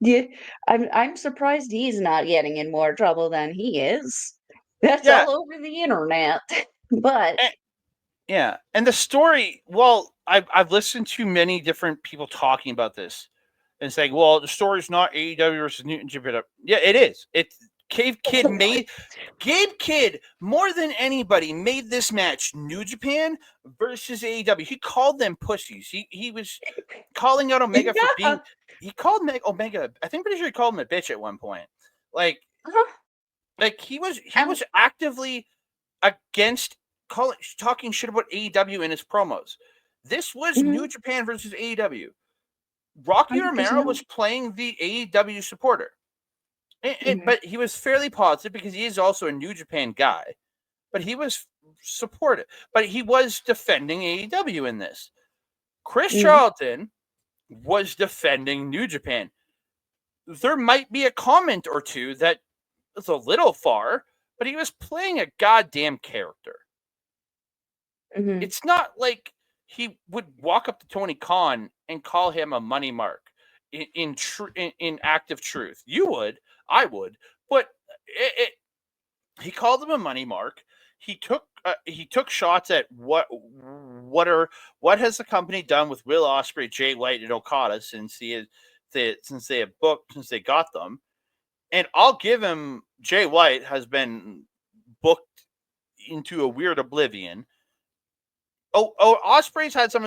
yeah, I'm surprised he's not getting in more trouble than he is. That's Yeah. all over the internet. But And, yeah. And the story, well, I've listened to many different people talking about this and saying, well, the story's not AEW versus New Japan. Yeah, it is. It's Gabe Kidd, more than anybody, made this match New Japan versus AEW. He called them pussies. He was calling out Omega for yeah, being. He called Omega. I think pretty sure he called him a bitch at one point. Like uh-huh. he was actively against talking shit about AEW in his promos. This was New Japan versus AEW. Rocky Romero 100%. was playing the AEW supporter. But he was fairly positive because he is also a New Japan guy. But he was supportive. But he was defending AEW in this. Chris Charlton was defending New Japan. There might be a comment or two that is a little far, but he was playing a goddamn character. It's not like he would walk up to Tony Khan and call him a money mark in active truth. You would, I would, but he called him a money mark. He took shots at what has the company done with Will Ospreay, Jay White, and Okada since they got them. And I'll give him, Jay White has been booked into a weird oblivion. Ospreay's had some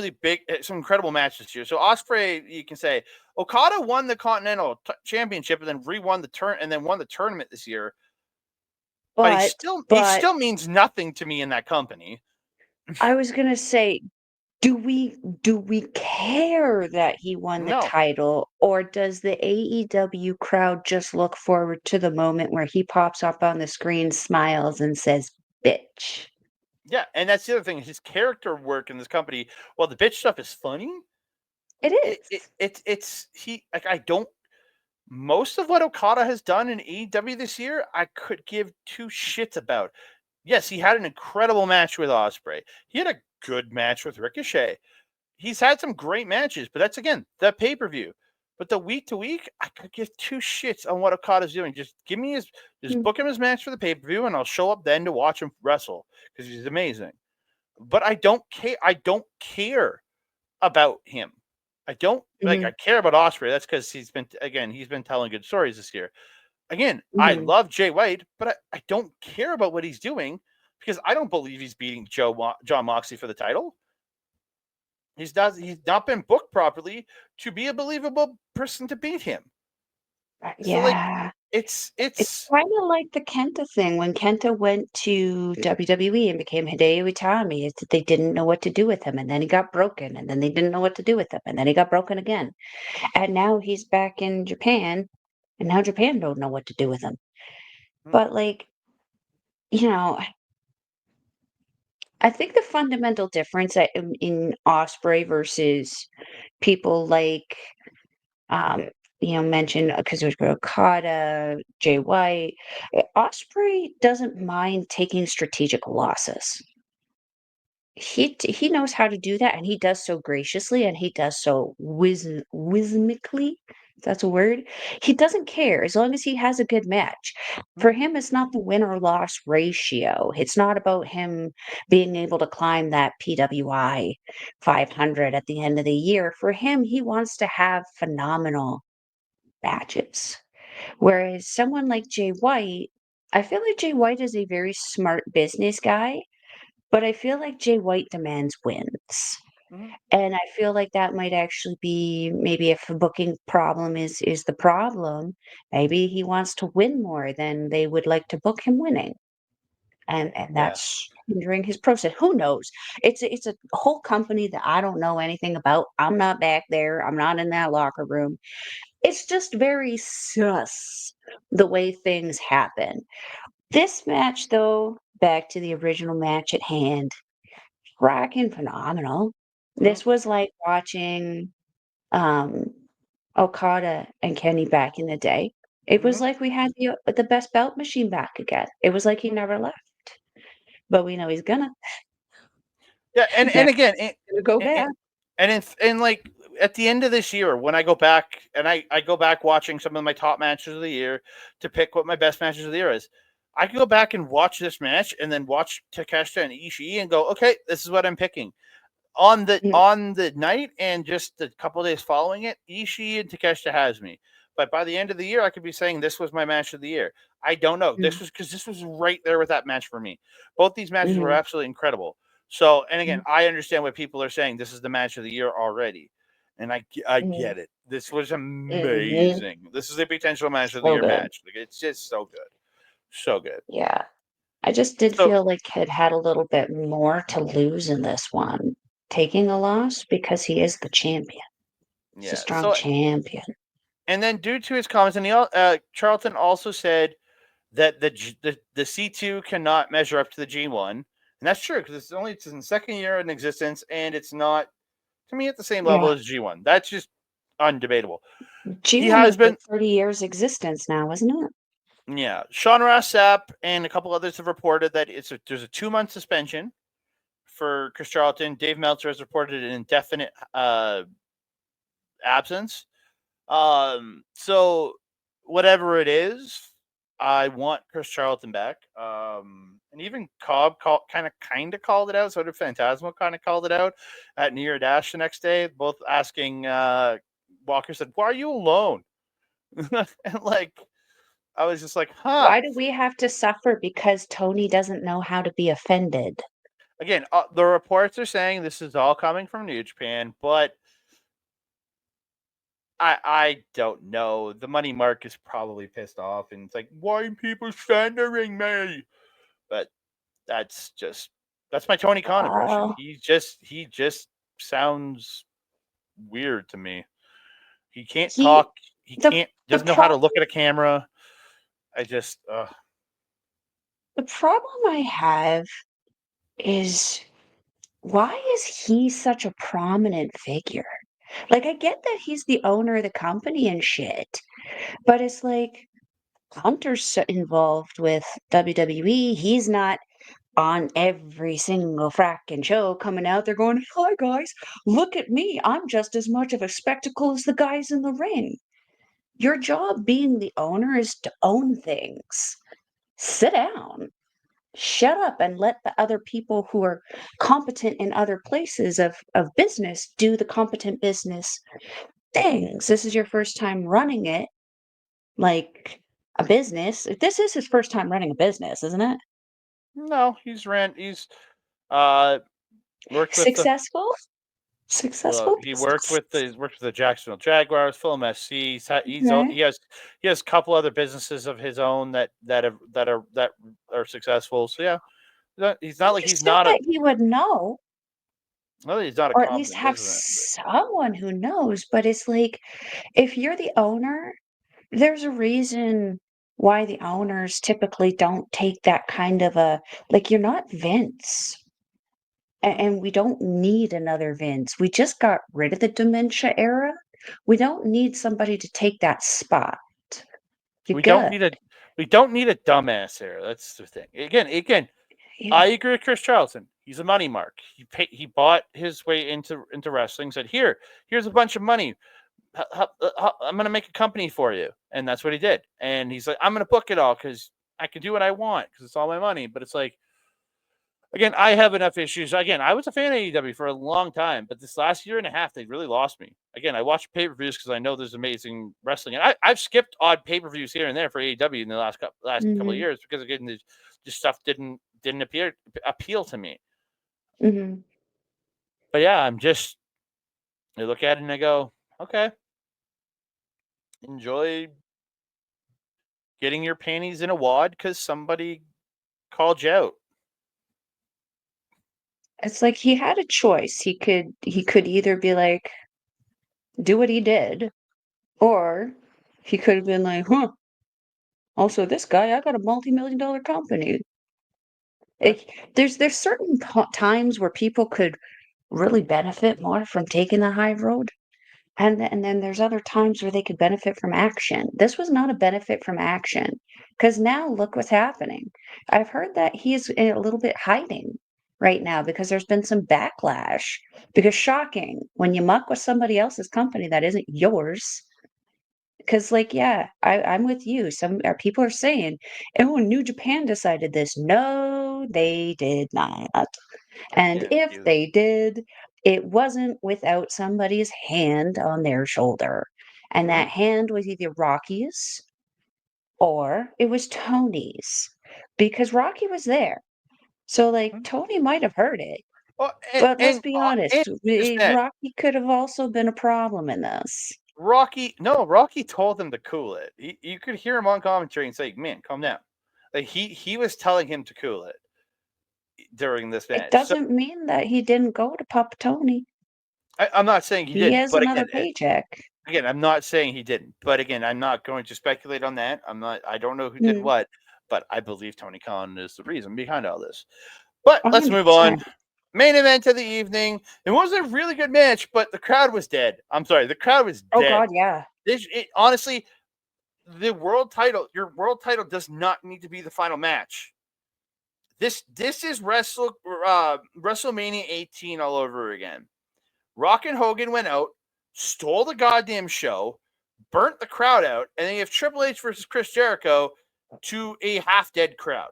incredible matches this year. So Ospreay, you can say Okada won the Continental Championship and then won the tournament this year. But he still means nothing to me in that company. I was gonna say, do we care that he won the No. title, or does the AEW crowd just look forward to the moment where he pops up on the screen, smiles, and says, "Bitch"? Yeah, and that's the other thing. His character work in this company, while the bitch stuff is funny, It is. I don't. Most of what Okada has done in AEW this year, I could give two shits about. Yes, he had an incredible match with Ospreay. He had a good match with Ricochet. He's had some great matches, but that's again the pay-per-view. But the week to week, I could give two shits on what Okada's doing. Just Mm, book him his match for the pay-per-view, and I'll show up then to watch him wrestle because he's amazing. But I don't care. I don't care about him. I don't like. I mhm, care about Ospreay. That's because he's been telling good stories this year. Again, I mhm. love Jay White, but I don't care about what he's doing because I don't believe he's beating John Moxley for the title. He's not been booked properly to be a believable person to beat him. So like Yeah. it's It's it's kinda like the Kenta thing when Kenta went to WWE and became Hideo Itami, it's that they didn't know what to do with him, and then he got broken, and then they didn't know what to do with him, and then he got broken again. And now he's back in Japan, and now Japan don't know what to do with him. mm, But, like, you know, I think the fundamental difference in Osprey versus people like, um, mentioned because there's Okada, Jay White, Osprey doesn't mind taking strategic losses. He knows how to do that, and he does so graciously, and he does so wismically, if that's a word. He doesn't care as long as he has a good match. For mm, him, it's not the win or loss ratio. It's not about him being able to climb that PWI 500 at the end of the year. For him, he wants to have phenomenal matches. Whereas someone like Jay White, I feel like Jay White is a very smart business guy, but I feel like Jay White demands wins. mm. And I feel like that might actually be maybe if a booking problem is the problem, maybe he wants to win more than they would like to book him winning. and Yeah. that's hindering his process. Who knows? It's a whole company that I don't know anything about. I'm not back there. I'm not in that locker room. It's just very sus the way things happen. This match, though, back to the original match at hand, fracking phenomenal. Mhm. This was like watching um Okada and Kenny back in the day. It was Mhm. like we had the best belt machine back again. It was like he never left, but we know he's gonna. Yeah, and Next, again, gonna go and, back. and like at the end of this year, when I go back and I go back watching some of my top matches of the year to pick what my best matches of the year is, I can go back and watch this match and then watch Takeshita and Ishii and go, okay, this is what I'm picking on Mm, the night and just the couple days following it. Ishii and Takeshita has me, but by the end of the year, I could be saying this was my match of the year. I don't know. mm, This was right there with that match for me. Both these matches were mhm, absolutely incredible. So, and again, mm, I understand what people are saying. This is the match of the year already, and I mm, get it. This was mhm. amazing. This is a potential match of the So year good. match. Like, it's just so good, so good. Yeah. I just did So feel like Kid had a little bit more to lose in this one, taking a loss because he is the champion. He's a yeah. strong champion. And then due to his comments, and Charlton also said that the C2 cannot measure up to the G1, and that's true because it's in the second year in existence, and it's not to me at the same level Yeah. as G1. That's just undebatable. He G1 has is been, like 30 years existence now, isn't it? yeah. Sean Ross Sapp and a couple others have reported that there's a 2-month suspension for Chris Charlton. Dave Meltzer has reported an indefinite absence. So whatever it is, I want Chris Charlton back. And even Cobb kind of called it out. So did Phantasmo kind of called it out at New Year Dash the next day, both asking Walker said, "Why are you alone?" And like I was just like, huh. Why do we have to suffer because Tony doesn't know how to be offended? Again, the reports are saying this is all coming from New Japan, but I don't know. The money mark is probably pissed off, and it's like, why are people slandering me? But that's my Tony Khan impression. Well, He just sounds weird to me. He can't he talk. He the can't the doesn't know how to problem look at a camera. I just the problem I have is why is he such a prominent figure? Like I get that he's the owner of the company and shit, but it's like Hunter's involved with WWE. He's not on every single fracking show coming out there going, "Hi guys, look at me. I'm just as much of a spectacle as the guys in the ring." Your job being the owner is to own things. Sit down. Shut up and let the other people who are competent in other places of business do the competent business things. This is your first time running it like a business. This is his first time running a business, isn't it? no. He's uh worked with the Successful? Successful he business? worked with the Jacksonville Jaguars, Fulham SC. Okay. He has a couple other businesses of his own that are successful. So yeah, he's not like Just he's still not a that he would know, well, he's not a or at least competent have businessman. someone who knows. But it's like, if you're the owner, there's a reason why the owners typically don't take that kind of a, like, you're not Vince. And we don't need another Vince. We just got rid of the dementia era. We don't need somebody to take that spot. You're We don't good. need a we don't need a dumbass here. That's the thing. Again, Yeah. I agree with Chris Charlton. He's a money mark. He bought his way into wrestling. Said here's a bunch of money. I'm going to make a company for you, and that's what he did. And he's like, I'm going to book it all because I can do what I want because it's all my money. But it's like, again, I have enough issues. Again, I was a fan of AEW for a long time, but this last year and a half, they really lost me. Again, I watch pay-per-views because I know there's amazing wrestling, and I've skipped odd pay-per-views here and there for AEW in the last couple of Mhm. years because again, this stuff didn't appeal to me. Mhm. But yeah, I look at it and I go, okay, enjoy getting your panties in a wad because somebody Called you out. It's like he had a choice. He could either be like, do what he did, or he could have been like, huh, also this guy, I got a multi-million-dollar company. Yeah. There's certain times where people could really benefit more from taking the high road. And then there's other times where they could benefit from action. This was not a benefit from action, because now look what's happening. I've heard that he's a little bit hiding right now because there's been some backlash. Because shocking, when you muck with somebody else's company that isn't yours, because like, yeah, I'm with you. Some people are saying, oh, New Japan decided this. No, they did not. And Yeah. if they did, it wasn't without somebody's hand on their shoulder. And Mhm. that hand was either Rocky's or it was Tony's, because Rocky was there. So, like, Mhm. Tony might have heard it. Well, But let's be and honest, just that Rocky could have also been a problem in this. Rocky told him to cool it. You could hear him on commentary and say, "Man, calm down." Like he was telling him to cool it during this It match. So doesn't mean that he didn't go to Papa Tony. I'm not saying he He didn't, has but another paycheck. again, I'm not saying he didn't. But again, I'm not going to speculate on that. I don't know who did Mm, what, but I believe Tony Khan is the reason behind all this. But let's move 100%. on. Main event of the evening. It was a really good match, but the crowd was dead. I'm sorry, the crowd was Oh, dead. God, yeah. Honestly, your world title does not need to be the final match. This is WrestleMania 18 all over again. Rock and Hogan went out, stole the goddamn show, burnt the crowd out, and then you have Triple H versus Chris Jericho to a half-dead crowd.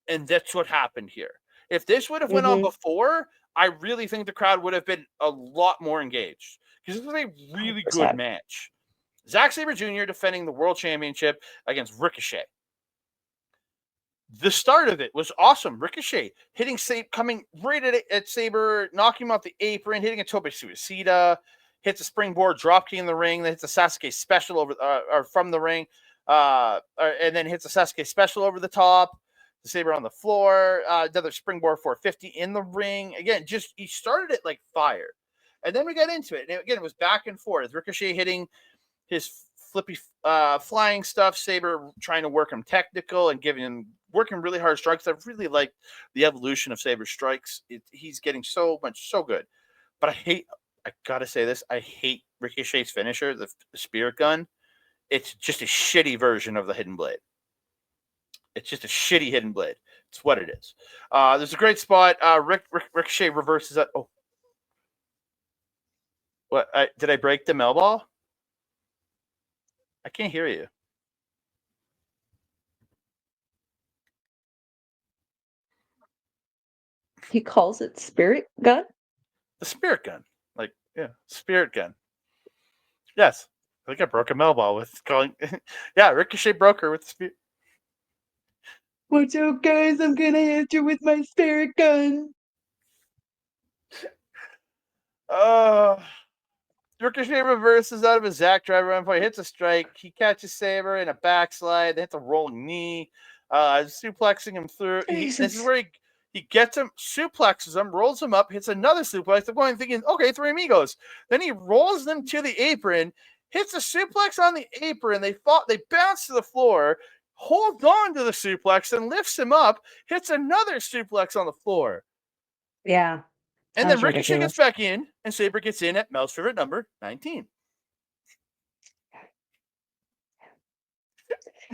And that's what happened here. If this would have went on Mm-hmm. before, I really think the crowd would have been a lot more engaged. Because this was a really good 100%. match. Zack Sabre Jr. defending the World Championship against Ricochet. The start of it was awesome. Ricochet hitting coming right at Sabre, knocking him off the apron, hitting a tope suicida, hits a springboard dropkick in the ring, then hits a Sasuke special over or from the ring, and then hits a Sasuke special over the top. The Sabre on the floor, another springboard 450 in the ring. Again, just he started it like fire, and then we got into it. And again, it was back and forth. Ricochet hitting his flippy flying stuff, Sabre trying to work him technical and working really hard strikes. I really like the evolution of Sabre's strikes. He's getting so good. But I gotta say this, I hate Ricochet's finisher, the spirit gun. It's just a shitty version of the hidden blade. It's just a shitty hidden blade. It's what it is. There's a great spot. Ricochet reverses that. Oh, what? Did I break the Melball? I can't hear you. He calls it spirit gun? The spirit gun. Like, yeah, spirit gun. Yes. I think I broke a Melball with calling. Yeah, Ricochet broke her with the spirit. What's up, guys? I'm gonna hit you with my spirit gun. Ricochet reverses out of his Zack driver run point, hits a strike. He catches Sabre in a backslide, hits a rolling knee, suplexing him through. This is where he gets him, suplexes him, rolls him up, hits another suplex. I'm going thinking, okay, three amigos. Then he rolls them to the apron, hits a suplex on the apron. They bounce to the floor, hold on to the suplex, and lifts him up, hits another suplex on the floor. Yeah. And then Ricochet gets back in, and Sabre gets in at Mel's favorite number, 19.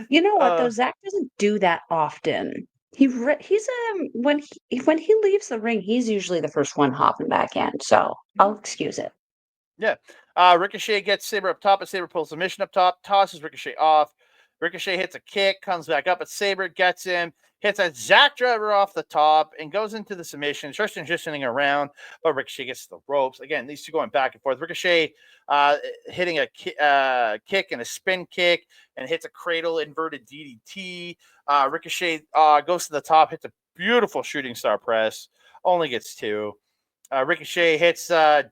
You know what though? Zack doesn't do that often. He's when he leaves the ring, he's usually the first one hopping back in. So I'll excuse it. Yeah. Ricochet gets Sabre up top, and Sabre pulls the mission up top, tosses Ricochet off. Ricochet hits a kick, comes back up, but Sabre gets him, hits a Zack driver off the top, and goes into the submission. Starts transitioning around, but Ricochet gets to the ropes. Again, these two going back and forth. Ricochet hitting a kick and a spin kick, and hits a cradle inverted DDT. Ricochet goes to the top, hits a beautiful shooting star press, only gets two. Ricochet hits the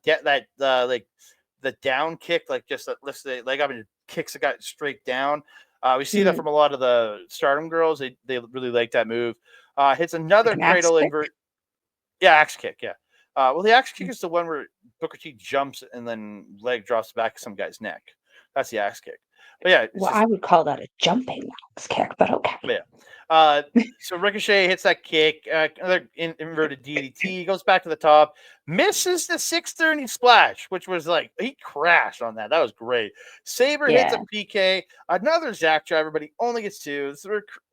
down kick, like just lifts the leg up and kicks the guy straight down. We see that from a lot of the Stardom girls. They really like that move. Hits another Like an axe cradle kick? invert. Yeah, axe kick. Yeah. Well, the axe kick is the one where Booker T jumps and then leg drops back to some guy's neck. That's the axe kick. But yeah, it's Well, just I would call that a jumping axe kick, but okay. yeah. So Ricochet hits that kick, another inverted DDT, goes back to the top, misses the 630 splash, which was like he crashed on that. That was great. Sabre hits a PK, another Zack driver, but he only gets two.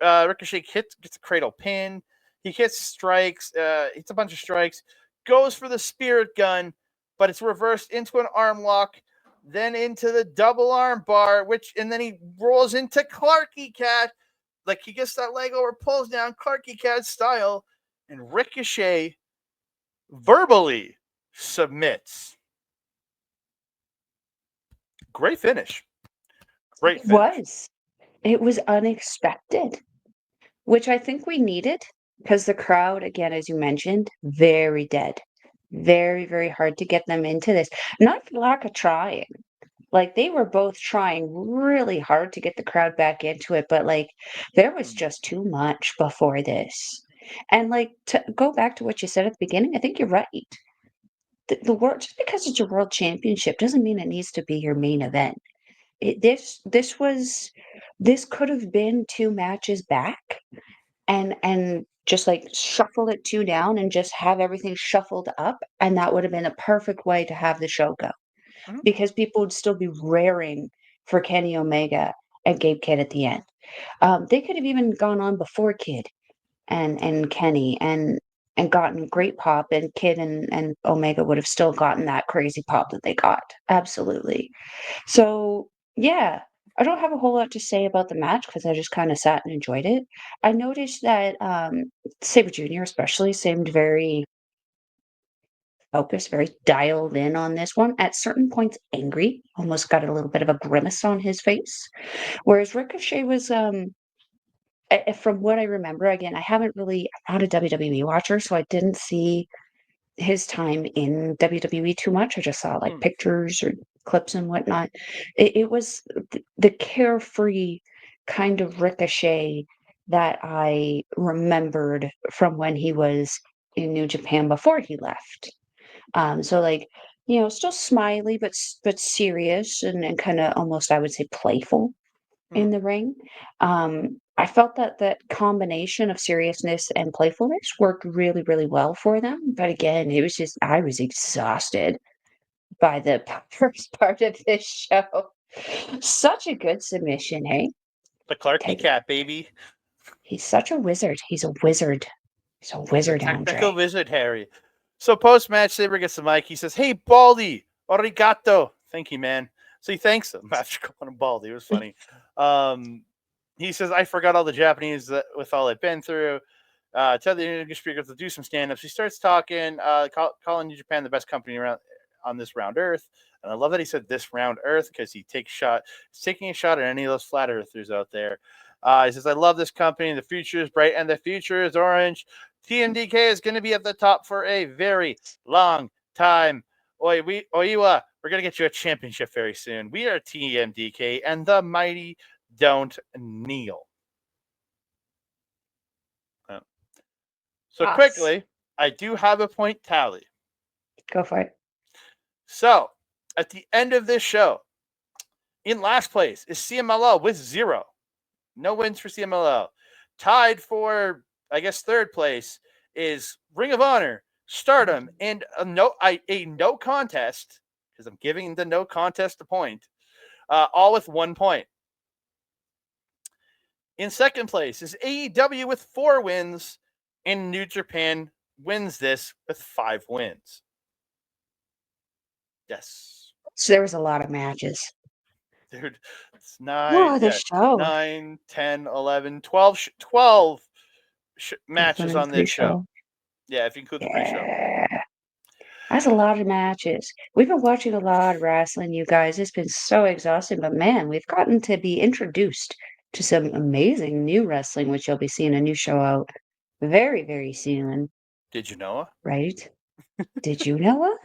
Ricochet gets a cradle pin. He hits strikes, hits a bunch of strikes, goes for the spirit gun, but it's reversed into an arm lock, then into the double arm bar, and then he rolls into Clarky Cat. Like he gets that leg over, pulls down Clarky Cat style, and Ricochet verbally submits. Great finish. Great finish. It was unexpected, which I think we needed because the crowd, again, as you mentioned, very dead. Very, very hard to get them into this. Not for lack of trying. Like they were both trying really hard to get the crowd back into it, but like there was just too much before this. And like to go back to what you said at the beginning, I think you're right. The world, just because it's your world championship doesn't mean it needs to be your main event. This could have been two matches back and just like shuffle it two down and just have everything shuffled up, and that would have been a perfect way to have the show go. Because people would still be raring for Kenny Omega and Gabe Kidd at the end. They could have even gone on before Kidd and Kenny and gotten great pop, and Kidd and Omega would have still gotten that crazy pop that they got. Absolutely. So yeah, I don't have a whole lot to say about the match because I just kind of sat and enjoyed it. I noticed that Sabre Jr. especially seemed very focused, very dialed in on this one. At certain points, angry, almost got a little bit of a grimace on his face. Whereas Ricochet was, from what I remember, again, I'm not a WWE watcher, so I didn't see his time in WWE too much. I just saw like pictures or clips and whatnot. It was the carefree kind of Ricochet that I remembered from when he was in New Japan before he left. So like, still smiley, but serious and kind of almost, I would say, playful in the ring. I felt that that combination of seriousness and playfulness worked really, really well for them. But again, it was just, I was exhausted by the first part of this show. Such a good submission, hey? The Clarky Cat, baby. He's such a wizard. He's a wizard. He's a wizard, Technical Andre. wizard, Harry. So post-match, Sabre gets the mic. He says, "Hey, Baldy, arigato." Thank you, man. So he thanks him after calling him Baldy. It was funny. He says, "I forgot all the Japanese with all I've been through. Tell the English speakers to do some stand-ups." He starts talking, calling New Japan the best company around on this round Earth. And I love that he said this round Earth because he's taking a shot at any of those flat Earthers out there. He says, "I love this company. The future is bright and the future is orange. TMDK is going to be at the top for a very long time. Oiwa, we're going to get you a championship very soon. We are TMDK, and the mighty don't kneel." So quickly, I do have a point tally. Go for it. So at the end of this show, in last place is CMLL with 0. No wins for CMLL. Tied for, I guess, third place is Ring of Honor, Stardom, and a no contest, because I'm giving the no contest a point, all with 1 point. In second place is AEW with 4 wins, and New Japan wins this with 5 wins. Yes. So there was a lot of matches. Dude, it's 9, 10, 11, 12 matches on this show. Yeah, if you include the pre-show. That's a lot of matches. We've been watching a lot of wrestling, you guys. It's been so exhausting, but man, we've gotten to be introduced to some amazing new wrestling, which you'll be seeing a new show out very, very soon. Did you know? Right? Did you know?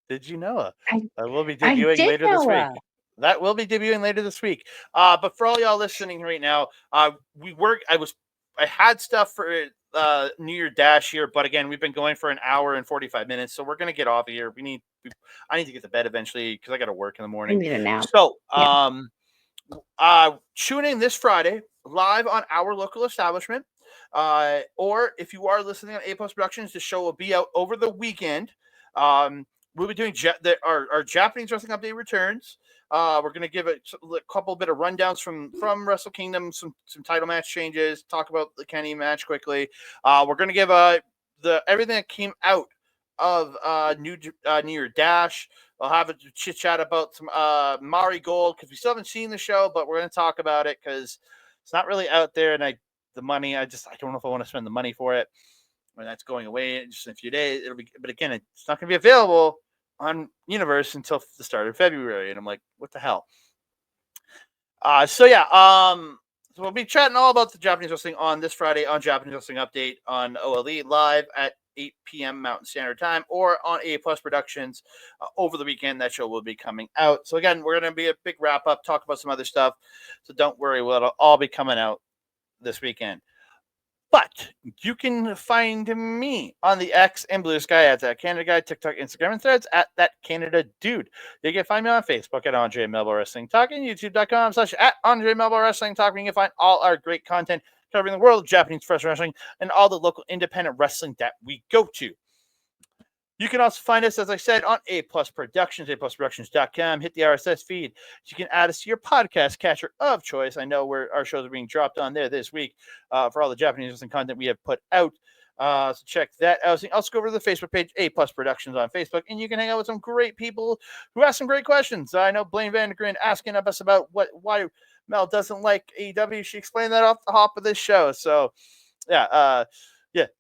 Did you know? I will be debuting later this week. That will be debuting later this week. But for all y'all listening right now, I had stuff for New Year Dash here, but again, we've been going for an hour and 45 minutes, so we're gonna get off of here. I need to get to bed eventually because I got to work in the morning. need a nap. So, Yeah. tune in this Friday live on our local establishment. Or if you are listening on A Plus Productions, the show will be out over the weekend. We'll be doing our Japanese wrestling update returns. We're going to give a couple bit of rundowns from Wrestle Kingdom, some title match changes, talk about the Kenny match quickly. We're going to give everything that came out of New Year Dash. I'll have a chit chat about some Mari Gold because we still haven't seen the show, but we're going to talk about it because it's not really out there, and I don't know if I want to spend the money for it. When that's going away in just a few days, but again, it's not going to be available on Universe until the start of February, and I'm like, what the hell? So we'll be chatting all about the Japanese wrestling on this Friday on Japanese Wrestling Update on OLE live at 8 p.m. Mountain Standard Time, or on A Plus Productions over the weekend. That show will be coming out. So again, we're going to be a big wrap up, talk about some other stuff. So don't worry, it'll all be coming out this weekend. But you can find me on the X and Blue Sky at That Canada Guy, TikTok, Instagram, and Threads at That Canada Dude. You can find me on Facebook at Andre Melball Wrestling Talk and YouTube.com/at Andre Melball Wrestling Talk, where you can find all our great content covering the world of Japanese professional wrestling and all the local independent wrestling that we go to. You can also find us, as I said, on A Plus Productions, aplusproductions.com. Hit the RSS feed. You can add us to your podcast catcher of choice. I know where our shows are being dropped on there this week for all the Japanese wrestling content we have put out. So check that out. Also go over to the Facebook page, A Plus Productions on Facebook, and you can hang out with some great people who ask some great questions. I know Blaine Vandergren asking us about why Mel doesn't like AEW. She explained that off the hop of this show. So, yeah,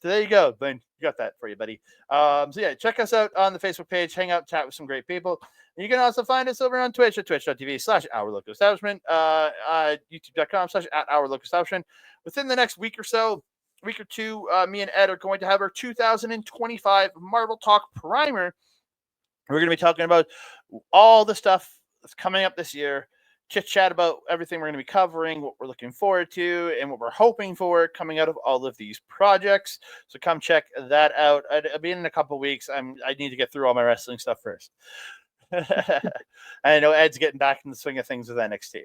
there you go, Blaine. You got that for you, buddy. Check us out on the Facebook page. Hang out, chat with some great people. And you can also find us over on Twitch at twitch.tv/OurLocalEstablishment, youtube.com/@OurLocalEstablishment. Within the next week or two, me and Ed are going to have our 2025 Marvel Talk Primer. We're going to be talking about all the stuff that's coming up this year. Chit chat about everything we're going to be covering, what we're looking forward to, and what we're hoping for coming out of all of these projects. So come check that out. I'll be in a couple of weeks. I need to get through all my wrestling stuff first. I know Ed's getting back in the swing of things with NXT.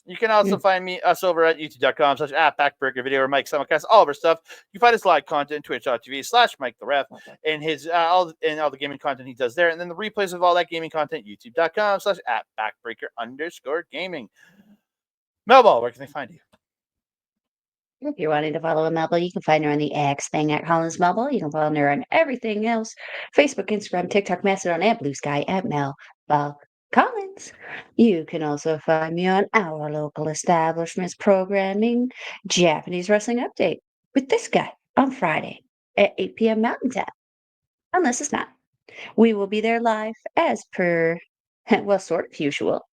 You can also find us over at youtube.com/@backbreaker video or Mike Simulcast, all of our stuff. You can find us live content, twitch.tv/Mike the Ref, and his all the gaming content he does there. And then the replays of all that gaming content, youtube.com/@backbreaker_gaming. Melball, where can they find you? If you're wanting to follow Melball, you can find her on the X thing at Collins Melball. You can follow her on everything else: Facebook, Instagram, TikTok, Mastodon, and Blue Sky at Melball Collins. You can also find me on our local establishment's programming, Japanese Wrestling Update, with this guy on Friday at 8 p.m. Mountain Time. Unless it's not. We will be there live as per, well, sort of usual.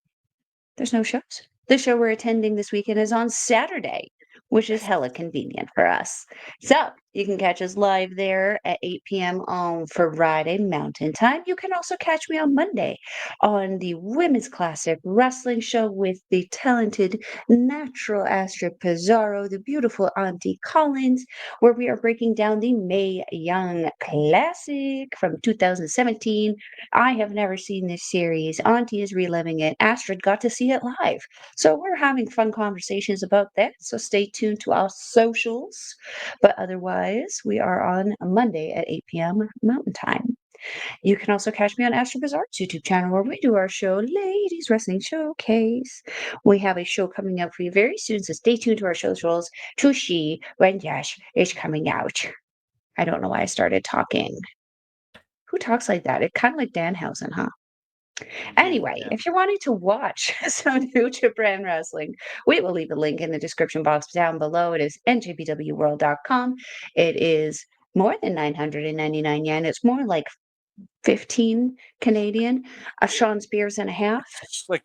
There's no shows. The show we're attending this weekend is on Saturday, which is hella convenient for us. So you can catch us live there at 8 p.m. on Friday Mountain Time. You can also catch me on Monday on the Women's Classic Wrestling Show with the talented natural Astrid Pizarro, the beautiful Auntie Collins, where we are breaking down the Mae Young Classic from 2017. I have never seen this series. Auntie is reliving it. Astrid got to see it live. So we're having fun conversations about that. So stay tuned to our socials. But otherwise, we are on Monday at 8 p.m. Mountain Time. You can also catch me on Astro Bizarre's YouTube channel, where we do our show, Ladies Wrestling Showcase. We have a show coming up for you very soon, so stay tuned to our socials to see when Dash is coming out. I don't know why I started talking. Who talks like that? It's kind of like Danhausen, huh? Anyway, if you're wanting to watch some New Japan Wrestling, we will leave a link in the description box down below. It is njpwworld.com. It is more than 999 yen. It's more like 15 Canadian, a Sean Spears and a half. It's like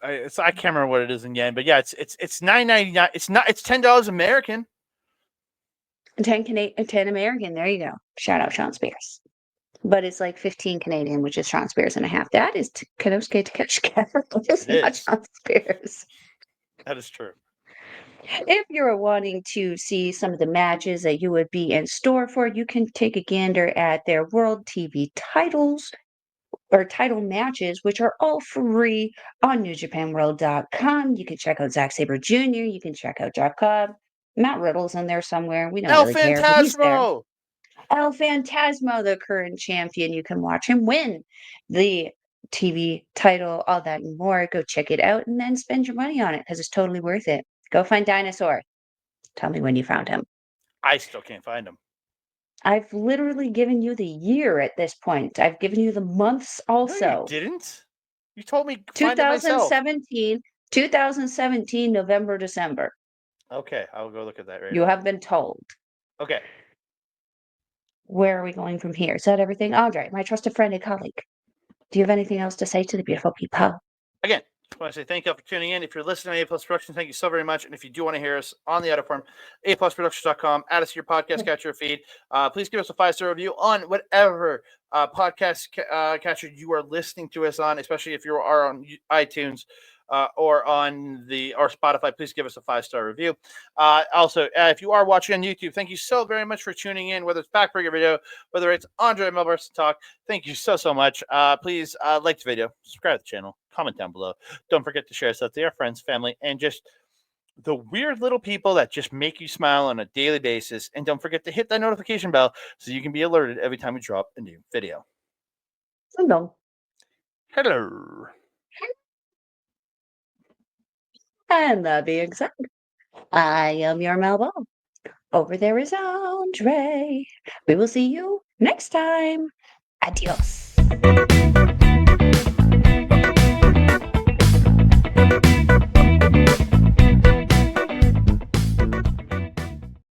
I can't remember what it is in yen, but yeah, it's $9.99. It's $10 American. 10 American. There you go. Shout out Sean Spears. But it's like 15 Canadian, which is Sean Spears and a half. That is Konosuke Takeshita. It's not Sean Spears. That is true. If you're wanting to see some of the matches that you would be in store for, you can take a gander at their World TV titles or title matches, which are all free on NewJapanWorld.com. You can check out Zack Sabre Jr., you can check out Jeff Cobb. Matt Riddle's in there somewhere. We don't El really care, but he's there. Phantasmo! El Phantasmo, the current champion. You can watch him win the TV title, all that and more. Go check it out and then spend your money on it because it's totally worth it. Go find Dinosaur. Tell me when you found him. I still can't find him. I've literally given you the year at this point. I've given you the months also. No, you didn't. You told me find it myself. 2017, November, December. Okay, I'll go look at that right You now. have been told. Okay. Where are we going from here? Is that everything? Andre, my trusted friend and colleague. Do you have anything else to say to the beautiful people? Again, I want to say thank you all for tuning in. If you're listening to A Plus Productions, thank you so very much. And if you do want to hear us on the audio form, aplusproductions.com, add us to your podcast catcher feed. Please give us a 5-star review on whatever podcast catcher you are listening to us on, especially if you are on iTunes or on or Spotify. Please give us a 5-star review. Also, if you are watching on YouTube, thank you so very much for tuning in, whether it's Backbreaker Video, whether it's Andre and Melball Talk. Thank you so much. Please like the video, subscribe to the channel, comment down below. Don't forget to share us out to your friends, family, and just the weird little people that just make you smile on a daily basis. And don't forget to hit that notification bell so you can be alerted every time we drop a new video. Hello. Hello. And that being said, I am your Melball. Over there is Andre. We will see you next time. Adios.